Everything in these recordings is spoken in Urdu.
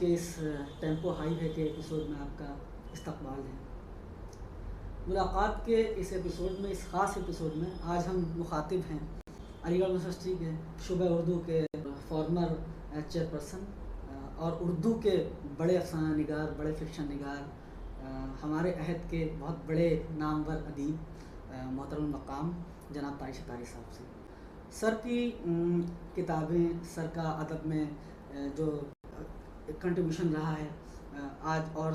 کے اس ٹیمپو ہائی وے کے ایپیسوڈ میں آپ کا استقبال ہے۔ ملاقات کے اس ایپیسوڈ میں، اس خاص ایپیسوڈ میں، آج ہم مخاطب ہیں علی گڑھ یونیورسٹی کے شعبہ اردو کے فارمر چیئرپرسن اور اردو کے بڑے افسانہ نگار، بڑے فکشن نگار، ہمارے عہد کے بہت بڑے نامور ادیب محترم المقام جناب طارق شتاری صاحب سے۔ سر کی کتابیں، سر کا ادب میں جو کنٹریبیوشن رہا ہے آج، اور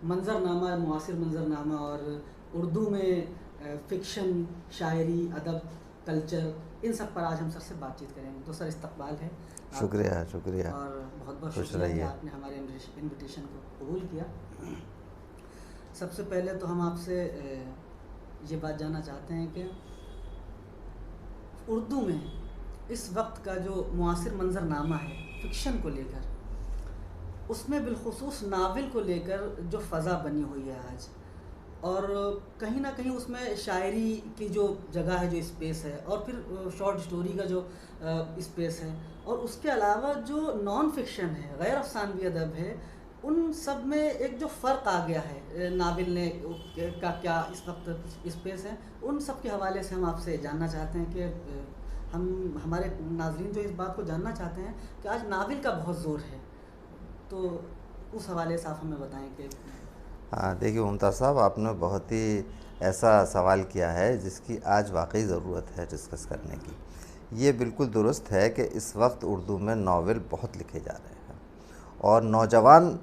منظر نامہ، معاصر منظر نامہ اور اردو میں فکشن، شاعری، ادب، کلچر، ان سب پر آج ہم سر سے بات چیت کریں گے۔ تو سر استقبال ہے، شکریہ اور بہت بہت شکریہ کہ آپ نے ہمارے انویٹیشن کو قبول کیا۔ سب سے پہلے تو ہم آپ سے یہ بات جاننا چاہتے ہیں کہ اردو میں اس وقت کا جو معاصر منظر نامہ ہے فکشن کو لے کر، اس میں بالخصوص ناول کو لے کر جو فضا بنی ہوئی ہے آج، اور کہیں نہ کہیں اس میں شاعری کی جو جگہ ہے، جو اسپیس ہے، اور پھر شارٹ سٹوری کا جو اسپیس ہے، اور اس کے علاوہ جو نان فکشن ہے، غیر افسانوی ادب ہے، ان سب میں ایک جو فرق آ گیا ہے ناول نے کا کیا اس وقت اسپیس ہے، ان سب کے حوالے سے ہم آپ سے جاننا چاہتے ہیں کہ ہمارے ناظرین جو اس بات کو جاننا چاہتے ہیں کہ آج ناول کا بہت زور ہے، تو اس حوالے سے آپ ہمیں بتائیں کہ۔ ہاں دیکھیے ممتاز صاحب، آپ نے بہت ہی ایسا سوال کیا ہے جس کی آج واقعی ضرورت ہے ڈسکس کرنے کی۔ یہ بالکل درست ہے کہ اس وقت اردو میں ناول بہت لکھے جا رہے ہیں، اور نوجوان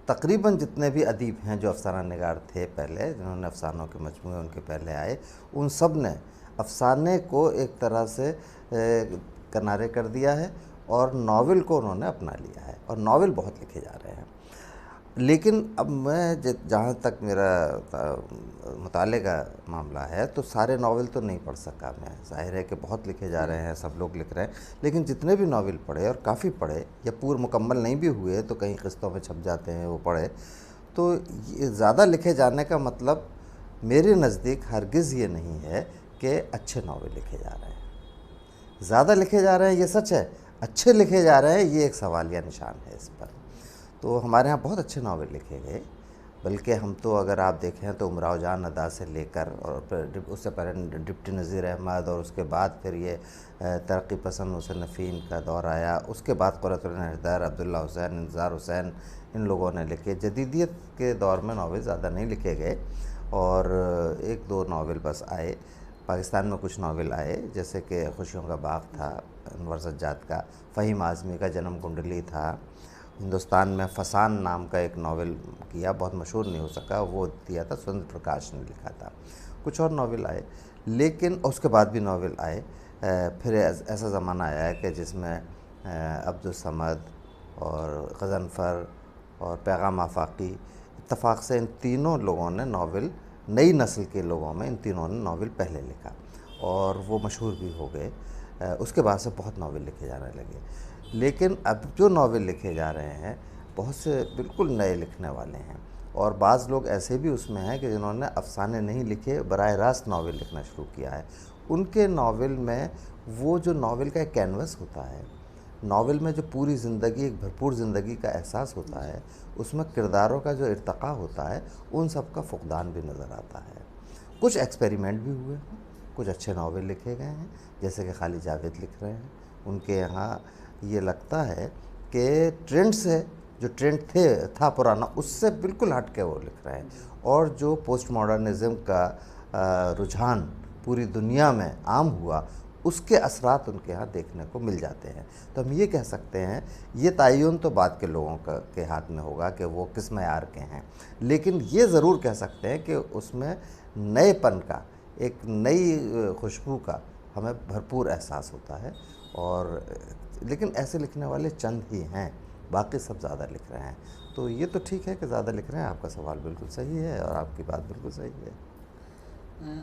تقریباً جتنے بھی ادیب ہیں جو افسانہ نگار تھے پہلے، جنہوں نے افسانوں کے مجموعے ان کے پہلے آئے، ان سب نے افسانے کو ایک طرح سے کنارے کر دیا ہے، اور ناول کو انہوں نے اپنا لیا ہے، اور ناول بہت لکھے جا رہے ہیں۔ لیکن اب میں جہاں تک میرا مطالعے کا معاملہ ہے، تو سارے ناول تو نہیں پڑھ سکا میں۔ ظاہر ہے کہ بہت لکھے جا رہے ہیں، سب لوگ لکھ رہے ہیں، لیکن جتنے بھی ناول پڑھے، اور کافی پڑھے، یا پور مکمل نہیں بھی ہوئے تو کہیں قسطوں میں چھپ جاتے ہیں وہ پڑھے، تو زیادہ لکھے جانے کا مطلب میرے نزدیک ہرگز یہ نہیں ہے کہ اچھے ناول لکھے جا رہے ہیں۔ زیادہ لکھے جا رہے ہیں یہ سچ ہے، اچھے لکھے جا رہے ہیں یہ ایک سوالیہ نشان ہے اس پر۔ تو ہمارے ہاں بہت اچھے ناول لکھے گئے، بلکہ ہم تو اگر آپ دیکھیں تو امراؤ جان ادا سے لے کر، اور پھر اس سے پہلے ڈپٹی نذیر احمد، اور اس کے بعد پھر یہ ترقی پسند مصنفین کا دور آیا، اس کے بعد قرۃ العین حیدر، عبداللہ حسین، انتظار حسین، ان لوگوں نے لکھے۔ جدیدیت کے دور میں ناول زیادہ نہیں لکھے گئے، اور ایک دو ناول بس آئے۔ پاکستان میں کچھ ناول آئے، جیسے کہ خوشیوں کا باغ تھا انور سجاد کا، فہیم اعظمی کا جنم کنڈلی تھا۔ ہندوستان میں فسان نام کا ایک ناول کیا، بہت مشہور نہیں ہو سکا، وہ دیا تھا سندر پرکاش نے لکھا تھا۔ کچھ اور ناول آئے، لیکن اس کے بعد بھی ناول آئے۔ پھر ایسا زمانہ آیا ہے کہ جس میں عبدالصمد اور غضنفر اور پیغام آفاقی، اتفاق سے ان تینوں لوگوں نے ناول، نئی نسل کے لوگوں میں ان تینوں نے ناول پہلے لکھا، اور وہ مشہور بھی ہو گئے۔ اس کے بعد سے بہت ناول لکھے جانے لگے، لیکن اب جو ناول لکھے جا رہے ہیں بہت سے بالکل نئے لکھنے والے ہیں، اور بعض لوگ ایسے بھی اس میں ہیں کہ جنہوں نے افسانے نہیں لکھے، براہ راست ناول لکھنا شروع کیا ہے۔ ان کے ناول میں وہ جو ناول کا ایک کینوس ہوتا ہے، ناول میں جو پوری زندگی، ایک بھرپور زندگی کا احساس ہوتا ہے، اس میں کرداروں کا جو ارتقاء ہوتا ہے، ان سب کا فقدان بھی نظر آتا ہے۔ کچھ ایکسپیریمنٹ بھی ہوئے ہیں، کچھ اچھے ناول لکھے گئے ہیں، جیسے کہ خالد جاوید لکھ رہے ہیں۔ ان کے یہاں یہ لگتا ہے کہ ٹرینڈ سے، جو ٹرینڈ تھا پرانا، اس سے بالکل ہٹ کے وہ لکھ رہے ہیں، اور جو پوسٹ ماڈرنزم کا رجحان پوری دنیا میں عام ہوا، اس کے اثرات ان کے ہاں دیکھنے کو مل جاتے ہیں۔ تو ہم یہ کہہ سکتے ہیں، یہ تعین تو بعد کے لوگوں کے ہاتھ میں ہوگا کہ وہ کس معیار کے ہیں، لیکن یہ ضرور کہہ سکتے ہیں کہ اس میں نئے پن کا، ایک نئی خوشبو کا ہمیں بھرپور احساس ہوتا ہے۔ اور لیکن ایسے لکھنے والے چند ہی ہیں، باقی سب زیادہ لکھ رہے ہیں۔ تو یہ تو ٹھیک ہے کہ زیادہ لکھ رہے ہیں، آپ کا سوال بالکل صحیح ہے، اور آپ کی بات بالکل صحیح ہے۔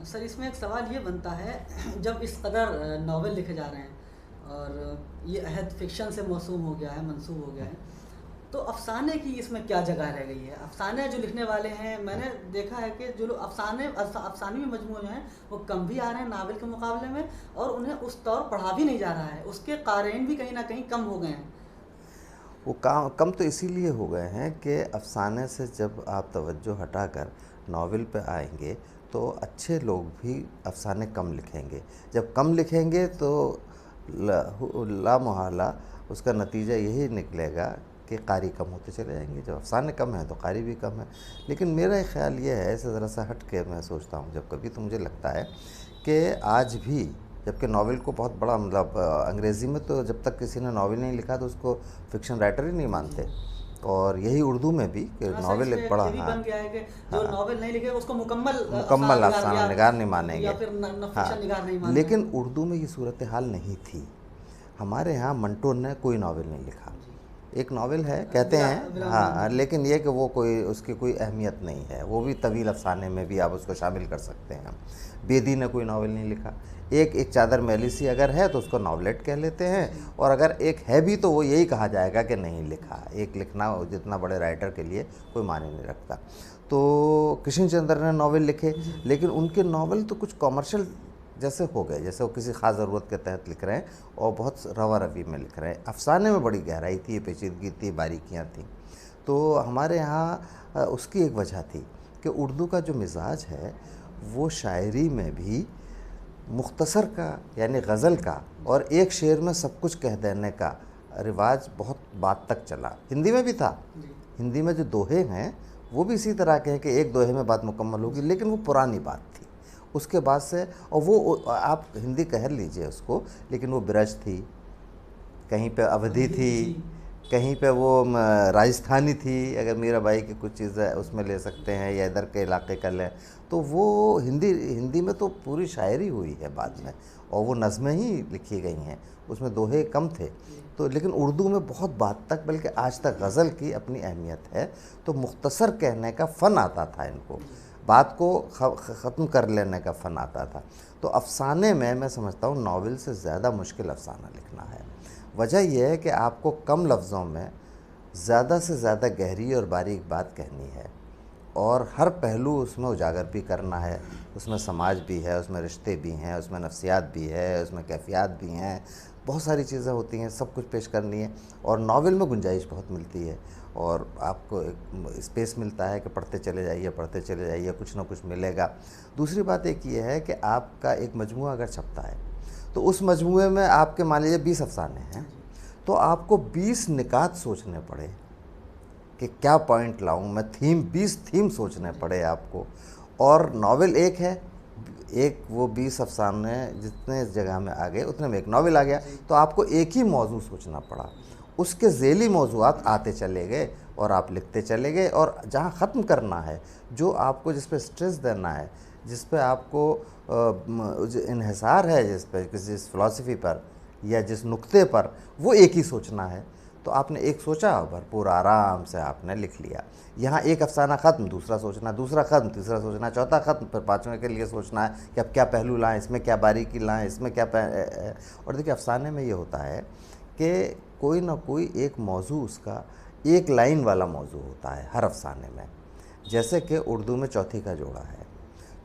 سر اس میں ایک سوال یہ بنتا ہے، جب اس قدر ناول لکھے جا رہے ہیں اور یہ عہد فکشن سے موسوم ہو گیا ہے، منسوب ہو گیا ہے، تو افسانے کی اس میں کیا جگہ رہ گئی ہے؟ افسانے جو لکھنے والے ہیں، میں نے دیکھا ہے کہ جو لوگ افسانوی مجموعے جو ہیں وہ کم بھی آ رہے ہیں ناول کے مقابلے میں، اور انہیں اس طور پڑھا بھی نہیں جا رہا ہے، اس کے قارئین بھی کہیں نہ کہیں کم ہو گئے ہیں۔ وہ کم تو اسی لیے ہو گئے ہیں کہ افسانے سے جب آپ توجہ ہٹا کر ناول پہ آئیں گے تو اچھے لوگ بھی افسانے کم لکھیں گے. جب کم لکھیں گے تو لا محالہ اس کا نتیجہ یہی نکلے گا کہ قاری کم ہوتے چلے جائیں گے. جب افسانے کم ہیں تو قاری بھی کم ہے. لیکن میرا ایک خیال یہ ہے، اسے ذرا سا ہٹ کے میں سوچتا ہوں جب کبھی، تو مجھے لگتا ہے کہ آج بھی، جبکہ ناول کو بہت بڑا مطلب انگریزی میں تو جب تک کسی نے ناول نہیں لکھا تو اس کو فکشن رائٹر ہی نہیں مانتے، اور یہی اردو میں بھی کہ ناول ایک بڑا، یہ بھی بن گیا ہے کہ جو ناول نہیں لکھے اس کو مکمل افسانہ نگار نہیں مانیں گے. یا پھر فکشن نگار نہیں مانیں. لیکن اردو میں یہ صورتحال نہیں تھی. ہمارے ہاں منٹو نے کوئی ناول نہیں لکھا. ایک ناول ہے کہتے ہیں، ہاں، لیکن یہ کہ وہ اس کی کوئی اہمیت نہیں ہے، وہ بھی طویل افسانے میں بھی آپ اس کو شامل کر سکتے ہیں. بیدی نے کوئی ناول نہیں لکھا. ایک چادر میلی سی اگر ہے تو اس کو ناولٹ کہہ لیتے ہیں، اور اگر ایک ہے بھی تو وہ یہی کہا جائے گا کہ نہیں لکھا. ایک لکھنا جتنا بڑے رائٹر کے لیے کوئی معنی نہیں رکھتا. تو کرشن چندر نے ناول لکھے، لیکن ان کے ناول تو کچھ کامرشل جیسے ہو گئے، جیسے وہ کسی خاص ضرورت کے تحت لکھ رہے ہیں اور بہت روا روی میں لکھ رہے ہیں. افسانے میں بڑی گہرائی تھی، پیچیدگی تھی، باریکیاں تھیں. تو ہمارے ہاں اس کی ایک وجہ تھی کہ اردو کا جو مزاج ہے وہ شاعری میں بھی مختصر کا، یعنی غزل کا اور ایک شعر میں سب کچھ کہہ دینے کا رواج بہت بعد تک چلا. ہندی میں بھی تھا. ہندی میں جو دوہے ہیں وہ بھی اسی طرح کے ہیں کہ ایک دوہے میں بات مکمل ہوگی، لیکن وہ پرانی بات تھی. اس کے بعد سے، اور وہ آپ ہندی کہہ لیجئے اس کو، لیکن وہ برج تھی، کہیں پہ اودھی تھی، کہیں پہ وہ راجستھانی تھی. اگر میرا بھائی کی کچھ چیزیں اس میں لے سکتے ہیں، یا ادھر کے علاقے کا لیں، تو وہ ہندی میں تو پوری شاعری ہوئی ہے بعد میں، اور وہ نظمیں ہی لکھی گئی ہیں، اس میں دوہے کم تھے. تو لیکن اردو میں بہت بعد تک، بلکہ آج تک غزل کی اپنی اہمیت ہے. تو مختصر کہنے کا فن آتا تھا ان کو، بات کو ختم کر لینے کا فن آتا تھا. تو افسانے میں سمجھتا ہوں ناول سے زیادہ مشکل افسانہ لکھنا ہے. وجہ یہ ہے کہ آپ کو کم لفظوں میں زیادہ سے زیادہ گہری اور باریک بات کہنی ہے، اور ہر پہلو اس میں اجاگر بھی کرنا ہے. اس میں سماج بھی ہے، اس میں رشتے بھی ہیں، اس میں نفسیات بھی ہے، اس میں کیفیات بھی ہیں، بہت ساری چیزیں ہوتی ہیں، سب کچھ پیش کرنی ہے. اور ناول میں گنجائش بہت ملتی ہے، اور آپ کو ایک اسپیس ملتا ہے کہ پڑھتے چلے جائیے، کچھ نہ کچھ ملے گا. دوسری بات ایک یہ ہے کہ آپ کا ایک مجموعہ اگر چھپتا ہے تو اس مجموعے میں آپ کے مان لیجیے 20 افسانے ہیں، تو آپ کو 20 نکات سوچنے پڑے کہ کیا پوائنٹ لاؤں میں. 20 تھیم سوچنے پڑے آپ کو. اور ناول ایک ہے، ایک وہ 20 افسانے جتنے جگہ میں آ گئے اتنے میں ایک ناول آ گیا. تو آپ کو ایک ہی موضوع سوچنا پڑا، اس کے ذیلی موضوعات آتے چلے گئے اور آپ لکھتے چلے گئے. اور جہاں ختم کرنا ہے، جو آپ کو جس پہ سٹریس دینا ہے، جس پہ آپ کو انحصار ہے، جس فلسفی پر یا جس نقطے پر، وہ ایک ہی سوچنا ہے. تو آپ نے ایک سوچا، بھرپور آرام سے آپ نے لکھ لیا. یہاں ایک افسانہ ختم، دوسرا سوچنا، دوسرا ختم، تیسرا سوچنا، چوتھا ختم، پھر پانچویں کے لیے سوچنا ہے کہ اب کیا پہلو لائیں، اس میں کیا باریکی لائیں، اس میں کیا اور دیکھیں افسانے میں یہ ہوتا ہے کہ کوئی نہ کوئی ایک موضوع، اس کا ایک لائن والا موضوع ہوتا ہے ہر افسانے میں. جیسے کہ اردو میں چوتھی کا جوڑا ہے.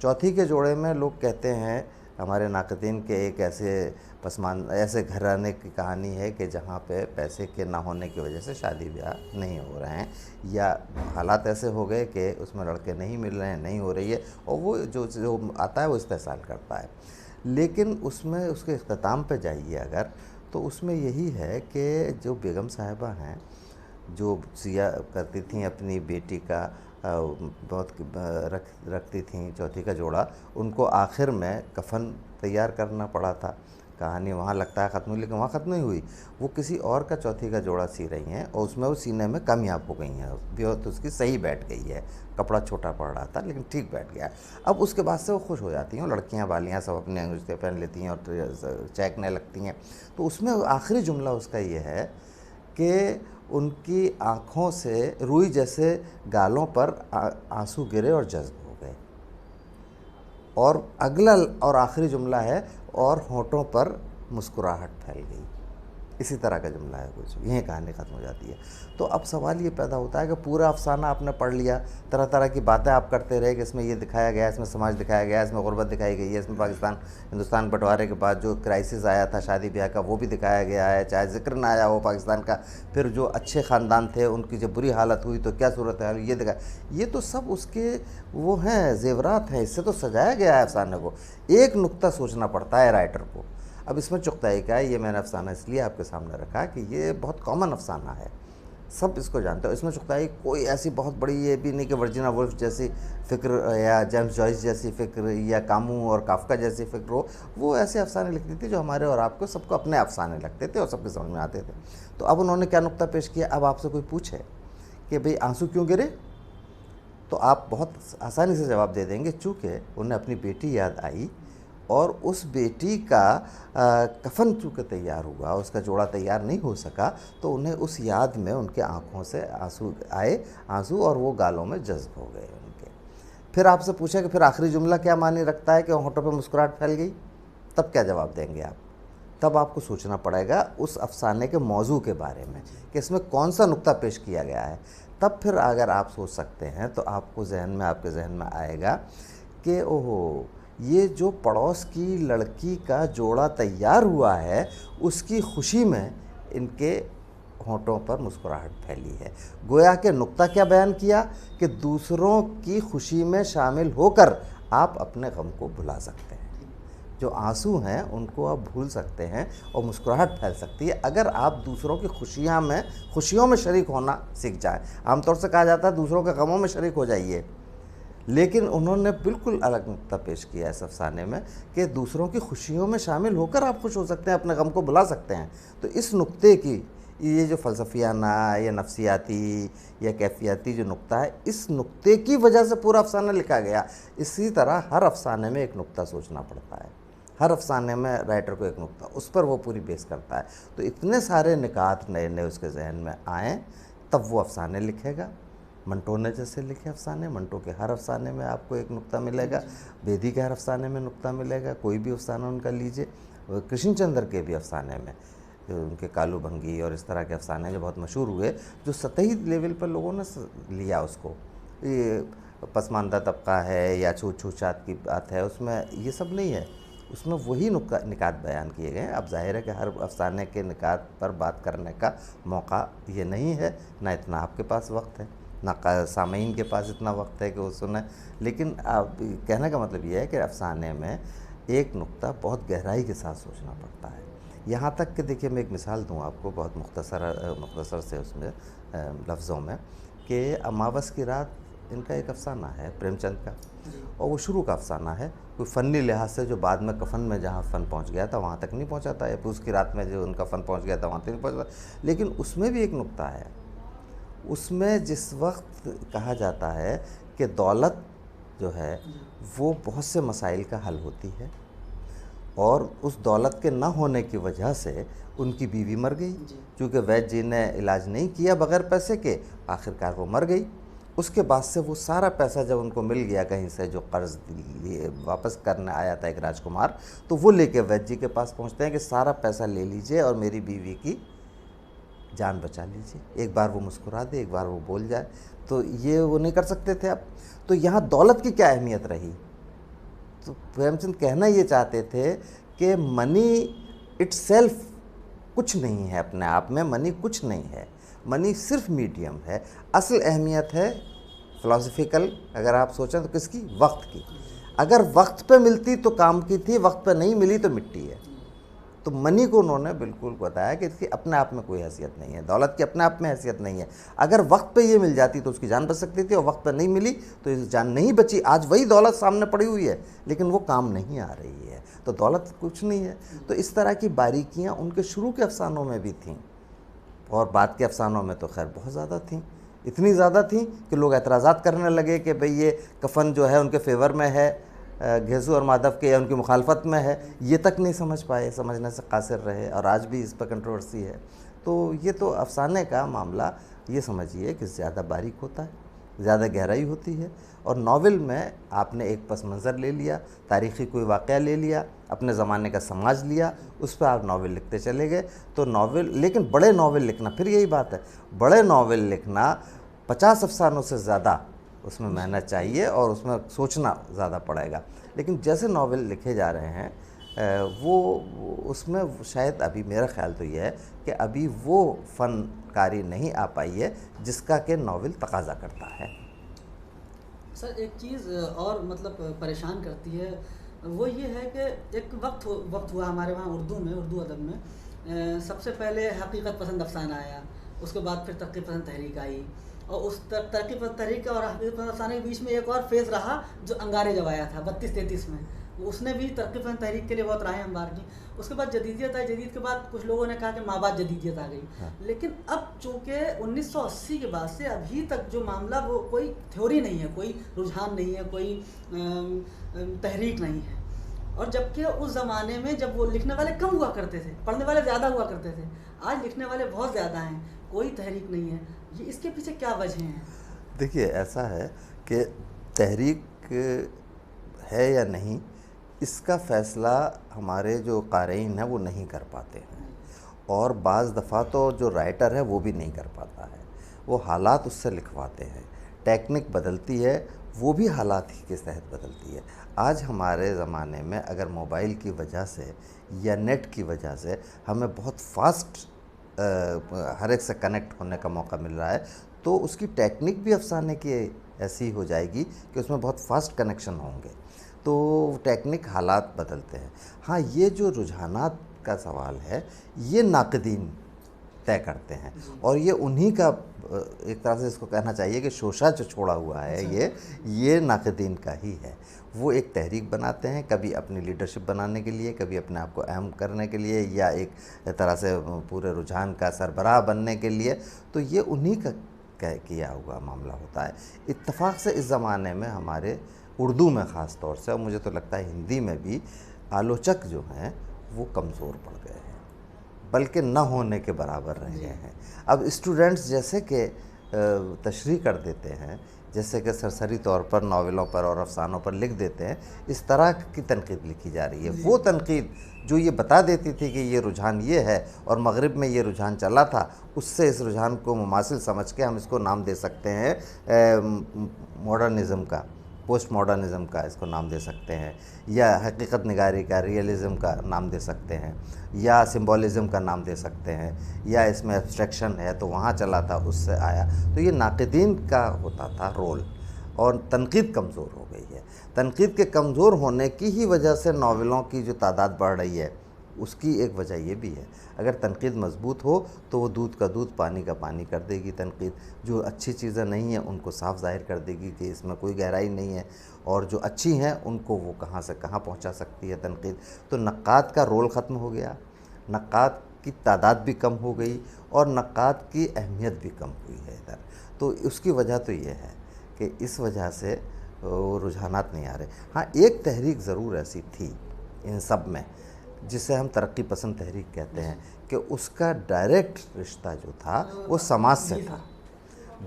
چوتھی کے جوڑے میں لوگ کہتے ہیں، ہمارے ناقدین کے ایک ایسے گھرانے کی کہانی ہے کہ جہاں پہ پیسے کے نہ ہونے کی وجہ سے شادی بیاہ نہیں ہو رہے ہیں، یا حالات ایسے ہو گئے کہ اس میں لڑکے نہیں مل رہے ہیں، نہیں ہو رہی ہے، اور وہ جو آتا ہے وہ استحصال کرتا ہے. لیکن اس میں اس کے اختتام پہ جائیے اگر، تو اس میں یہی ہے کہ جو بیگم صاحبہ ہیں، جو سیاہ کرتی تھیں اپنی بیٹی کا، بہت رکھتی تھیں چوتھی کا جوڑا، ان کو آخر میں کفن تیار کرنا پڑا تھا. کہانی وہاں لگتا ہے ختم ہوئی، لیکن وہاں ختم نہیں ہوئی. وہ کسی اور کا چوتھی کا جوڑا سی رہی ہیں، اور اس میں وہ سینے میں کامیاب ہو گئی ہیں. بیوت اس کی صحیح بیٹھ گئی ہے، کپڑا چھوٹا پڑ رہا تھا لیکن ٹھیک بیٹھ گیا. اب اس کے بعد سے وہ خوش ہو جاتی ہیں، لڑکیاں والیاں سب اپنے انگوٹھے پہن لیتی ہیں اور چہکنے لگتی ہیں. تو اس میں آخری جملہ اس کا یہ ہے کہ ان کی آنکھوں سے روئی جیسے گالوں پر آنسو گرے اور جذب ہو گئے. اور اگلا اور آخری جملہ ہے، اور ہونٹوں پر مسکراہٹ پھیل گئی. اسی طرح کا جملہ ہے کچھ، یہیں کہانی ختم ہو جاتی ہے۔ تو اب سوال یہ پیدا ہوتا ہے کہ پورا افسانہ آپ نے پڑھ لیا، طرح طرح کی باتیں آپ کرتے رہے کہ اس میں یہ دکھایا گیا ہے، اس میں سماج دکھایا گیا ہے، اس میں غربت دکھائی گئی ہے، اس میں پاکستان ہندوستان بٹوارے کے بعد جو کرائسس آیا تھا شادی بیاہ کا وہ بھی دکھایا گیا ہے، چاہے ذکر نہ آیا ہو پاکستان کا، پھر جو اچھے خاندان تھے ان کی جب بری حالت ہوئی تو کیا صورت ہے یہ دکھایا۔ یہ تو سب اس کے وہ ہیں زیورات ہیں، اس سے تو سجایا گیا ہے افسانے کو۔ ایک نقطہ سوچنا پڑتا ہے رائٹر کو۔ اب اس میں چغتائی کا ہے، یہ میں نے افسانہ اس لیے آپ کے سامنے رکھا کہ یہ بہت کامن افسانہ ہے، سب اس کو جانتے ہو۔ اس میں چغتائی کوئی ایسی بہت بڑی یہ بھی نہیں کہ ورجینا وولف جیسی فکر یا جیمز جوائس جیسی فکر یا کامو اور کافکا جیسی فکر ہو، وہ ایسے افسانے لکھتی تھی جو ہمارے اور آپ کو سب کو اپنے افسانے لگتے تھے اور سب کے سمجھ میں آتے تھے۔ تو اب انہوں نے کیا نقطہ پیش کیا؟ اب آپ سے کوئی پوچھے کہ بھئی آنسو کیوں گرے، تو آپ بہت آسانی سے جواب دے دیں گے چونکہ انہیں اپنی بیٹی یاد آئی اور اس بیٹی کا کفن چونکہ تیار ہوا، اس کا جوڑا تیار نہیں ہو سکا، تو انہیں اس یاد میں ان کے آنکھوں سے آنسو اور وہ گالوں میں جذب ہو گئے ان کے۔ پھر آپ سے پوچھا کہ پھر آخری جملہ کیا معنی رکھتا ہے کہ ہونٹوں پہ مسکراہٹ پھیل گئی، تب کیا جواب دیں گے آپ؟ تب آپ کو سوچنا پڑے گا اس افسانے کے موضوع کے بارے میں کہ اس میں کون سا نقطہ پیش کیا گیا ہے۔ تب پھر اگر آپ سوچ سکتے ہیں تو آپ کے ذہن میں آئے گا کہ اوہو، یہ جو پڑوس کی لڑکی کا جوڑا تیار ہوا ہے اس کی خوشی میں ان کے ہونٹوں پر مسکراہٹ پھیلی ہے۔ گویا کہ نقطہ کیا بیان کیا کہ دوسروں کی خوشی میں شامل ہو کر آپ اپنے غم کو بھلا سکتے ہیں، جو آنسو ہیں ان کو آپ بھول سکتے ہیں اور مسکراہٹ پھیل سکتی ہے اگر آپ دوسروں کی خوشیوں میں شریک ہونا سیکھ جائیں۔ عام طور سے کہا جاتا ہے دوسروں کے غموں میں شریک ہو جائیے، لیکن انہوں نے بالکل الگ نقطہ پیش کیا اس افسانے میں کہ دوسروں کی خوشیوں میں شامل ہو کر آپ خوش ہو سکتے ہیں، اپنے غم کو بھلا سکتے ہیں۔ تو اس نقطے کی یہ جو فلسفیانہ یا نفسیاتی یا کیفیاتی جو نقطہ ہے، اس نقطے کی وجہ سے پورا افسانہ لکھا گیا۔ اسی طرح ہر افسانے میں ایک نقطہ سوچنا پڑتا ہے، ہر افسانے میں رائٹر کو ایک نقطہ، اس پر وہ پوری بیس کرتا ہے۔ تو اتنے سارے نکات نئے نئے اس کے ذہن میں آئیں تب وہ افسانے لکھے گا۔ منٹو نے جیسے لکھے افسانے، منٹو کے ہر افسانے میں آپ کو ایک نقطہ ملے گا، بیدی کے ہر افسانے میں نقطہ ملے گا، کوئی بھی افسانہ ان کا لیجئے، کرشن چندر کے بھی افسانے میں، جو ان کے کالو بھنگی اور اس طرح کے افسانے جو بہت مشہور ہوئے، جو سطحی لیول پر لوگوں نے لیا اس کو، یہ پسماندہ طبقہ ہے یا چھوت چھوت کی بات ہے، اس میں یہ سب نہیں ہے، اس میں وہی نکات بیان کیے گئے ہیں۔ اب ظاہر ہے کہ ہر افسانے کے نکات پر بات کرنے کا موقع یہ نہیں ہے، نہ اتنا آپ کے پاس وقت ہے، نہ سامعین کے پاس اتنا وقت ہے کہ وہ سنیں، لیکن کہنے کا مطلب یہ ہے کہ افسانے میں ایک نقطہ بہت گہرائی کے ساتھ سوچنا پڑتا ہے۔ یہاں تک کہ دیکھیے میں ایک مثال دوں آپ کو بہت مختصر سے اس میں لفظوں میں، کہ اماوس کی رات ان کا ایک افسانہ ہے پریم چند کا، اور وہ شروع کا افسانہ ہے، کوئی فنی لحاظ سے جو بعد میں کفن میں جہاں فن پہنچ گیا تھا وہاں تک نہیں پہنچا تھا، یا پوس کی رات میں جو ان کا فن پہنچ گیا تھا وہاں تک نہیں پہنچا تھا، لیکن اس میں بھی ایک نقطہ ہے۔ اس میں جس وقت کہا جاتا ہے کہ دولت جو ہے وہ بہت سے مسائل کا حل ہوتی ہے، اور اس دولت کے نہ ہونے کی وجہ سے ان کی بیوی مر گئی، چونکہ وید جی نے علاج نہیں کیا بغیر پیسے کے، آخرکار وہ مر گئی۔ اس کے بعد سے وہ سارا پیسہ جب ان کو مل گیا کہیں سے جو قرض واپس کرنے آیا تھا ایک راجکمار، تو وہ لے کے وید جی کے پاس پہنچتے ہیں کہ سارا پیسہ لے لیجئے اور میری بیوی کی جان بچا لیجئے، ایک بار وہ مسکرا دے، ایک بار وہ بول جائے۔ تو یہ وہ نہیں کر سکتے تھے اب، تو یہاں دولت کی کیا اہمیت رہی؟ تو پریم چند کہنا یہ چاہتے تھے کہ منی اٹ سیلف کچھ نہیں ہے اپنے آپ میں، منی کچھ نہیں ہے، منی صرف میڈیم ہے، اصل اہمیت ہے فلاسفیکل اگر آپ سوچیں تو کس کی؟ وقت کی۔ اگر وقت پہ ملتی تو کام کی تھی، وقت پہ نہیں ملی تو مٹی ہے۔ تو منی کو انہوں نے بالکل بتایا کہ اس کی اپنے آپ میں کوئی حیثیت نہیں ہے، دولت کی اپنے آپ میں حیثیت نہیں ہے، اگر وقت پہ یہ مل جاتی تو اس کی جان بچ سکتی تھی، اور وقت پہ نہیں ملی تو اس جان نہیں بچی، آج وہی دولت سامنے پڑی ہوئی ہے لیکن وہ کام نہیں آ رہی ہے، تو دولت کچھ نہیں ہے۔ تو اس طرح کی باریکیاں ان کے شروع کے افسانوں میں بھی تھیں، اور بعد کے افسانوں میں تو خیر بہت زیادہ تھیں، اتنی زیادہ تھیں کہ لوگ اعتراضات کرنے لگے کہ بھئی یہ کفن جو ہے ان کے فیور میں ہے گھیسو اور مادھو کے، یا ان کی مخالفت میں ہے، یہ تک نہیں سمجھ پائے، سمجھنے سے قاصر رہے، اور آج بھی اس پر کنٹروورسی ہے۔ تو یہ تو افسانے کا معاملہ یہ سمجھیے کہ زیادہ باریک ہوتا ہے، زیادہ گہرائی ہوتی ہے، اور ناول میں آپ نے ایک پس منظر لے لیا، تاریخی کوئی واقعہ لے لیا، اپنے زمانے کا سماج لیا، اس پہ آپ ناول لکھتے چلے گئے. تو ناول، لیکن بڑے ناول لکھنا، پھر یہی بات ہے، بڑے ناول لکھنا 50 افسانوں سے زیادہ اس میں محنت چاہیے اور اس میں سوچنا زیادہ پڑے گا. لیکن جیسے ناول لکھے جا رہے ہیں وہ اس میں شاید ابھی میرا خیال تو یہ ہے کہ ابھی وہ فنکاری نہیں آ پائی ہے جس کا کہ ناول تقاضا کرتا ہے. سر ایک چیز اور مطلب پریشان کرتی ہے، وہ یہ ہے کہ ایک وقت ہوا ہمارے وہاں اردو ادب میں سب سے پہلے حقیقت پسند افسانہ آیا، اس کے بعد پھر ترقی پسند تحریک آئی، اور اس ترقی پسند تحریک اور حقیقت پسند افسانے کے بیچ میں ایک اور فیز رہا جو انگارے جب آیا تھا 32-33 میں، اس نے بھی ترقی پسند تحریک کے لیے بہت راہیں ہموار کی. اس کے بعد جدیدیت آئی، جدید کے بعد کچھ لوگوں نے کہا کہ مابعد جدیدیت آ گئی. لیکن اب چونکہ 1980 کے بعد سے ابھی تک جو معاملہ، وہ کوئی تھیوری نہیں ہے، کوئی رجحان نہیں ہے، کوئی تحریک نہیں ہے. اور جبکہ اس زمانے میں جب وہ لکھنے والے کم ہوا کرتے تھے، پڑھنے والے زیادہ ہوا کرتے تھے، آج لکھنے والے بہت زیادہ ہیں، کوئی تحریک نہیں ہے. یہ اس کے پیچھے کیا وجہ ہیں؟ دیکھیے ایسا ہے کہ تحریک ہے یا نہیں، اس کا فیصلہ ہمارے جو قارئین ہیں وہ نہیں کر پاتے ہیں، اور بعض دفعہ تو جو رائٹر ہے وہ بھی نہیں کر پاتا ہے، وہ حالات اس سے لکھواتے ہیں. ٹیکنک بدلتی ہے، وہ بھی حالات ہی کے تحت بدلتی ہے. آج ہمارے زمانے میں اگر موبائل کی وجہ سے یا نیٹ کی وجہ سے ہمیں بہت فاسٹ ہر ایک سے کنیکٹ ہونے کا موقع مل رہا ہے، تو اس کی ٹیکنک بھی افسانے کی ایسی ہو جائے گی کہ اس میں بہت فاسٹ کنیکشن ہوں گے. تو ٹیکنک حالات بدلتے ہیں. ہاں، یہ جو رجحانات کا سوال ہے یہ ناقدین طے کرتے ہیں، اور یہ انہی کا ایک طرح سے اس کو کہنا چاہیے کہ شوشہ جو چھوڑا ہوا ہے یہ ناقدین کا ہی ہے. وہ ایک تحریک بناتے ہیں، کبھی اپنی لیڈرشپ بنانے کے لیے، کبھی اپنے آپ کو اہم کرنے کے لیے، یا ایک طرح سے پورے رجحان کا سربراہ بننے کے لیے. تو یہ انہی کا کیا ہوا معاملہ ہوتا ہے. اتفاق سے اس زمانے میں ہمارے اردو میں خاص طور سے، اور مجھے تو لگتا ہے ہندی میں بھی، آلوچک جو ہیں وہ کمزور پڑ گئے ہیں، بلکہ نہ ہونے کے برابر رہ گئے ہیں. اب اسٹوڈنٹس جیسے کہ تشریح کر دیتے ہیں، جیسے کہ سرسری طور پر ناولوں پر اور افسانوں پر لکھ دیتے ہیں، اس طرح کی تنقید لکھی جا رہی ہے. وہ تنقید جو یہ بتا دیتی تھی کہ یہ رجحان یہ ہے اور مغرب میں یہ رجحان چلا تھا، اس سے اس رجحان کو مماثل سمجھ کے ہم اس کو نام دے سکتے ہیں ماڈرنزم کا، پوسٹ ماڈرنزم کا اس کو نام دے سکتے ہیں، یا حقیقت نگاری کا، ریئلزم کا نام دے سکتے ہیں، یا سمبولزم کا نام دے سکتے ہیں، یا اس میں ایبسٹریکشن ہے تو وہاں چلا تھا اس سے آیا. تو یہ ناقدین کا ہوتا تھا رول، اور تنقید کمزور ہو گئی ہے. تنقید کے کمزور ہونے کی ہی وجہ سے ناولوں کی جو تعداد بڑھ رہی ہے، اس کی ایک وجہ یہ بھی ہے. اگر تنقید مضبوط ہو تو وہ دودھ کا دودھ پانی کا پانی کر دے گی. تنقید جو اچھی چیزیں نہیں ہیں ان کو صاف ظاہر کر دے گی کہ اس میں کوئی گہرائی نہیں ہے، اور جو اچھی ہیں ان کو وہ کہاں سے کہاں پہنچا سکتی ہے تنقید. تو نقاد کا رول ختم ہو گیا، نقاد کی تعداد بھی کم ہو گئی، اور نقاد کی اہمیت بھی کم ہوئی ہے ادھر. تو اس کی وجہ تو یہ ہے کہ اس وجہ سے وہ رجحانات نہیں آ رہے. ہاں، ایک تحریک ضرور ایسی تھی ان سب میں جسے ہم ترقی پسند تحریک کہتے ہیں، کہ اس کا ڈائریکٹ رشتہ جو تھا وہ سماج سے تھا.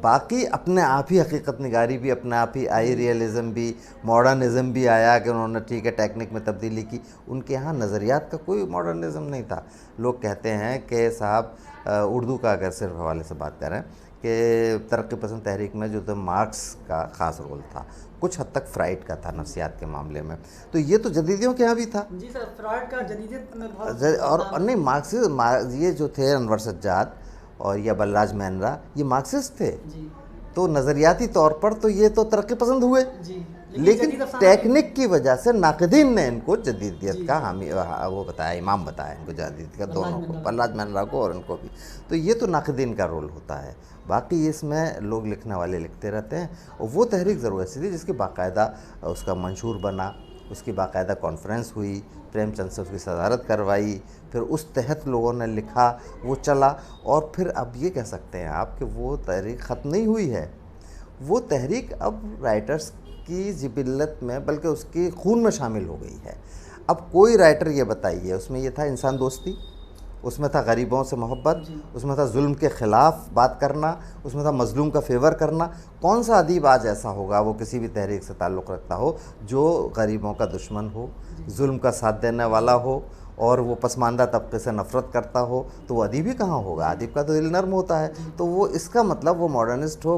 باقی اپنے آپ ہی حقیقت نگاری بھی اپنے آپ ہی آئی، ریئلزم بھی، ماڈرنزم بھی آیا کہ انہوں نے ٹھیک ہے ٹیکنک میں تبدیلی کی. ان کے ہاں نظریات کا کوئی ماڈرنزم نہیں تھا. لوگ کہتے ہیں کہ صاحب اردو کا اگر صرف حوالے سے بات کریں کہ ترقی پسند تحریک میں جو تھا مارکس کا خاص رول تھا، کچھ حد تک فرائڈ کا تھا نفسیات کے معاملے میں. تو یہ تو جدیدیوں کے ہاں بھی تھا. جی سر، فرائڈ کا جدیدیت میں بہت اور نہیں، مارکسسٹ یہ جو تھے انور سجاد اور یا بلراج مہندرا، یہ مارکسسٹ تھے. تو نظریاتی طور پر تو یہ تو ترقی پسند ہوئے، لیکن ٹیکنک کی وجہ سے ناقدین نے ان کو جدیدیت کا حامی وہ بتایا، امام بتایا ان کو جدیدیت کا، دونوں کو، بلراج مہندرا کو اور ان کو بھی. تو یہ تو ناقدین کا رول ہوتا ہے. باقی اس میں لوگ لکھنے والے لکھتے رہتے ہیں. اور وہ تحریک ضرور ایسی تھی جس کی باقاعدہ اس کا منشور بنا، اس کی باقاعدہ کانفرنس ہوئی، پریم چند سے اس کی صدارت کروائی، پھر اس تحت لوگوں نے لکھا، وہ چلا. اور پھر اب یہ کہہ سکتے ہیں آپ کہ وہ تحریک ختم نہیں ہوئی ہے. وہ تحریک اب رائٹرز کی جبلت میں، بلکہ اس کی خون میں شامل ہو گئی ہے. اب کوئی رائٹر یہ بتائیے، اس میں یہ تھا انسان دوستی، اس میں تھا غریبوں سے محبت، جی اس میں تھا ظلم کے خلاف بات کرنا، اس میں تھا مظلوم کا فیور کرنا۔ کون سا ادیب آج ایسا ہوگا وہ کسی بھی تحریک سے تعلق رکھتا ہو جو غریبوں کا دشمن ہو، ظلم کا ساتھ دینے والا ہو اور وہ پسماندہ طبقے سے نفرت کرتا ہو؟ تو وہ ادیب ہی کہاں ہوگا؟ ادیب کا تو دل نرم ہوتا ہے۔ تو وہ اس کا مطلب وہ ماڈرنسٹ ہو،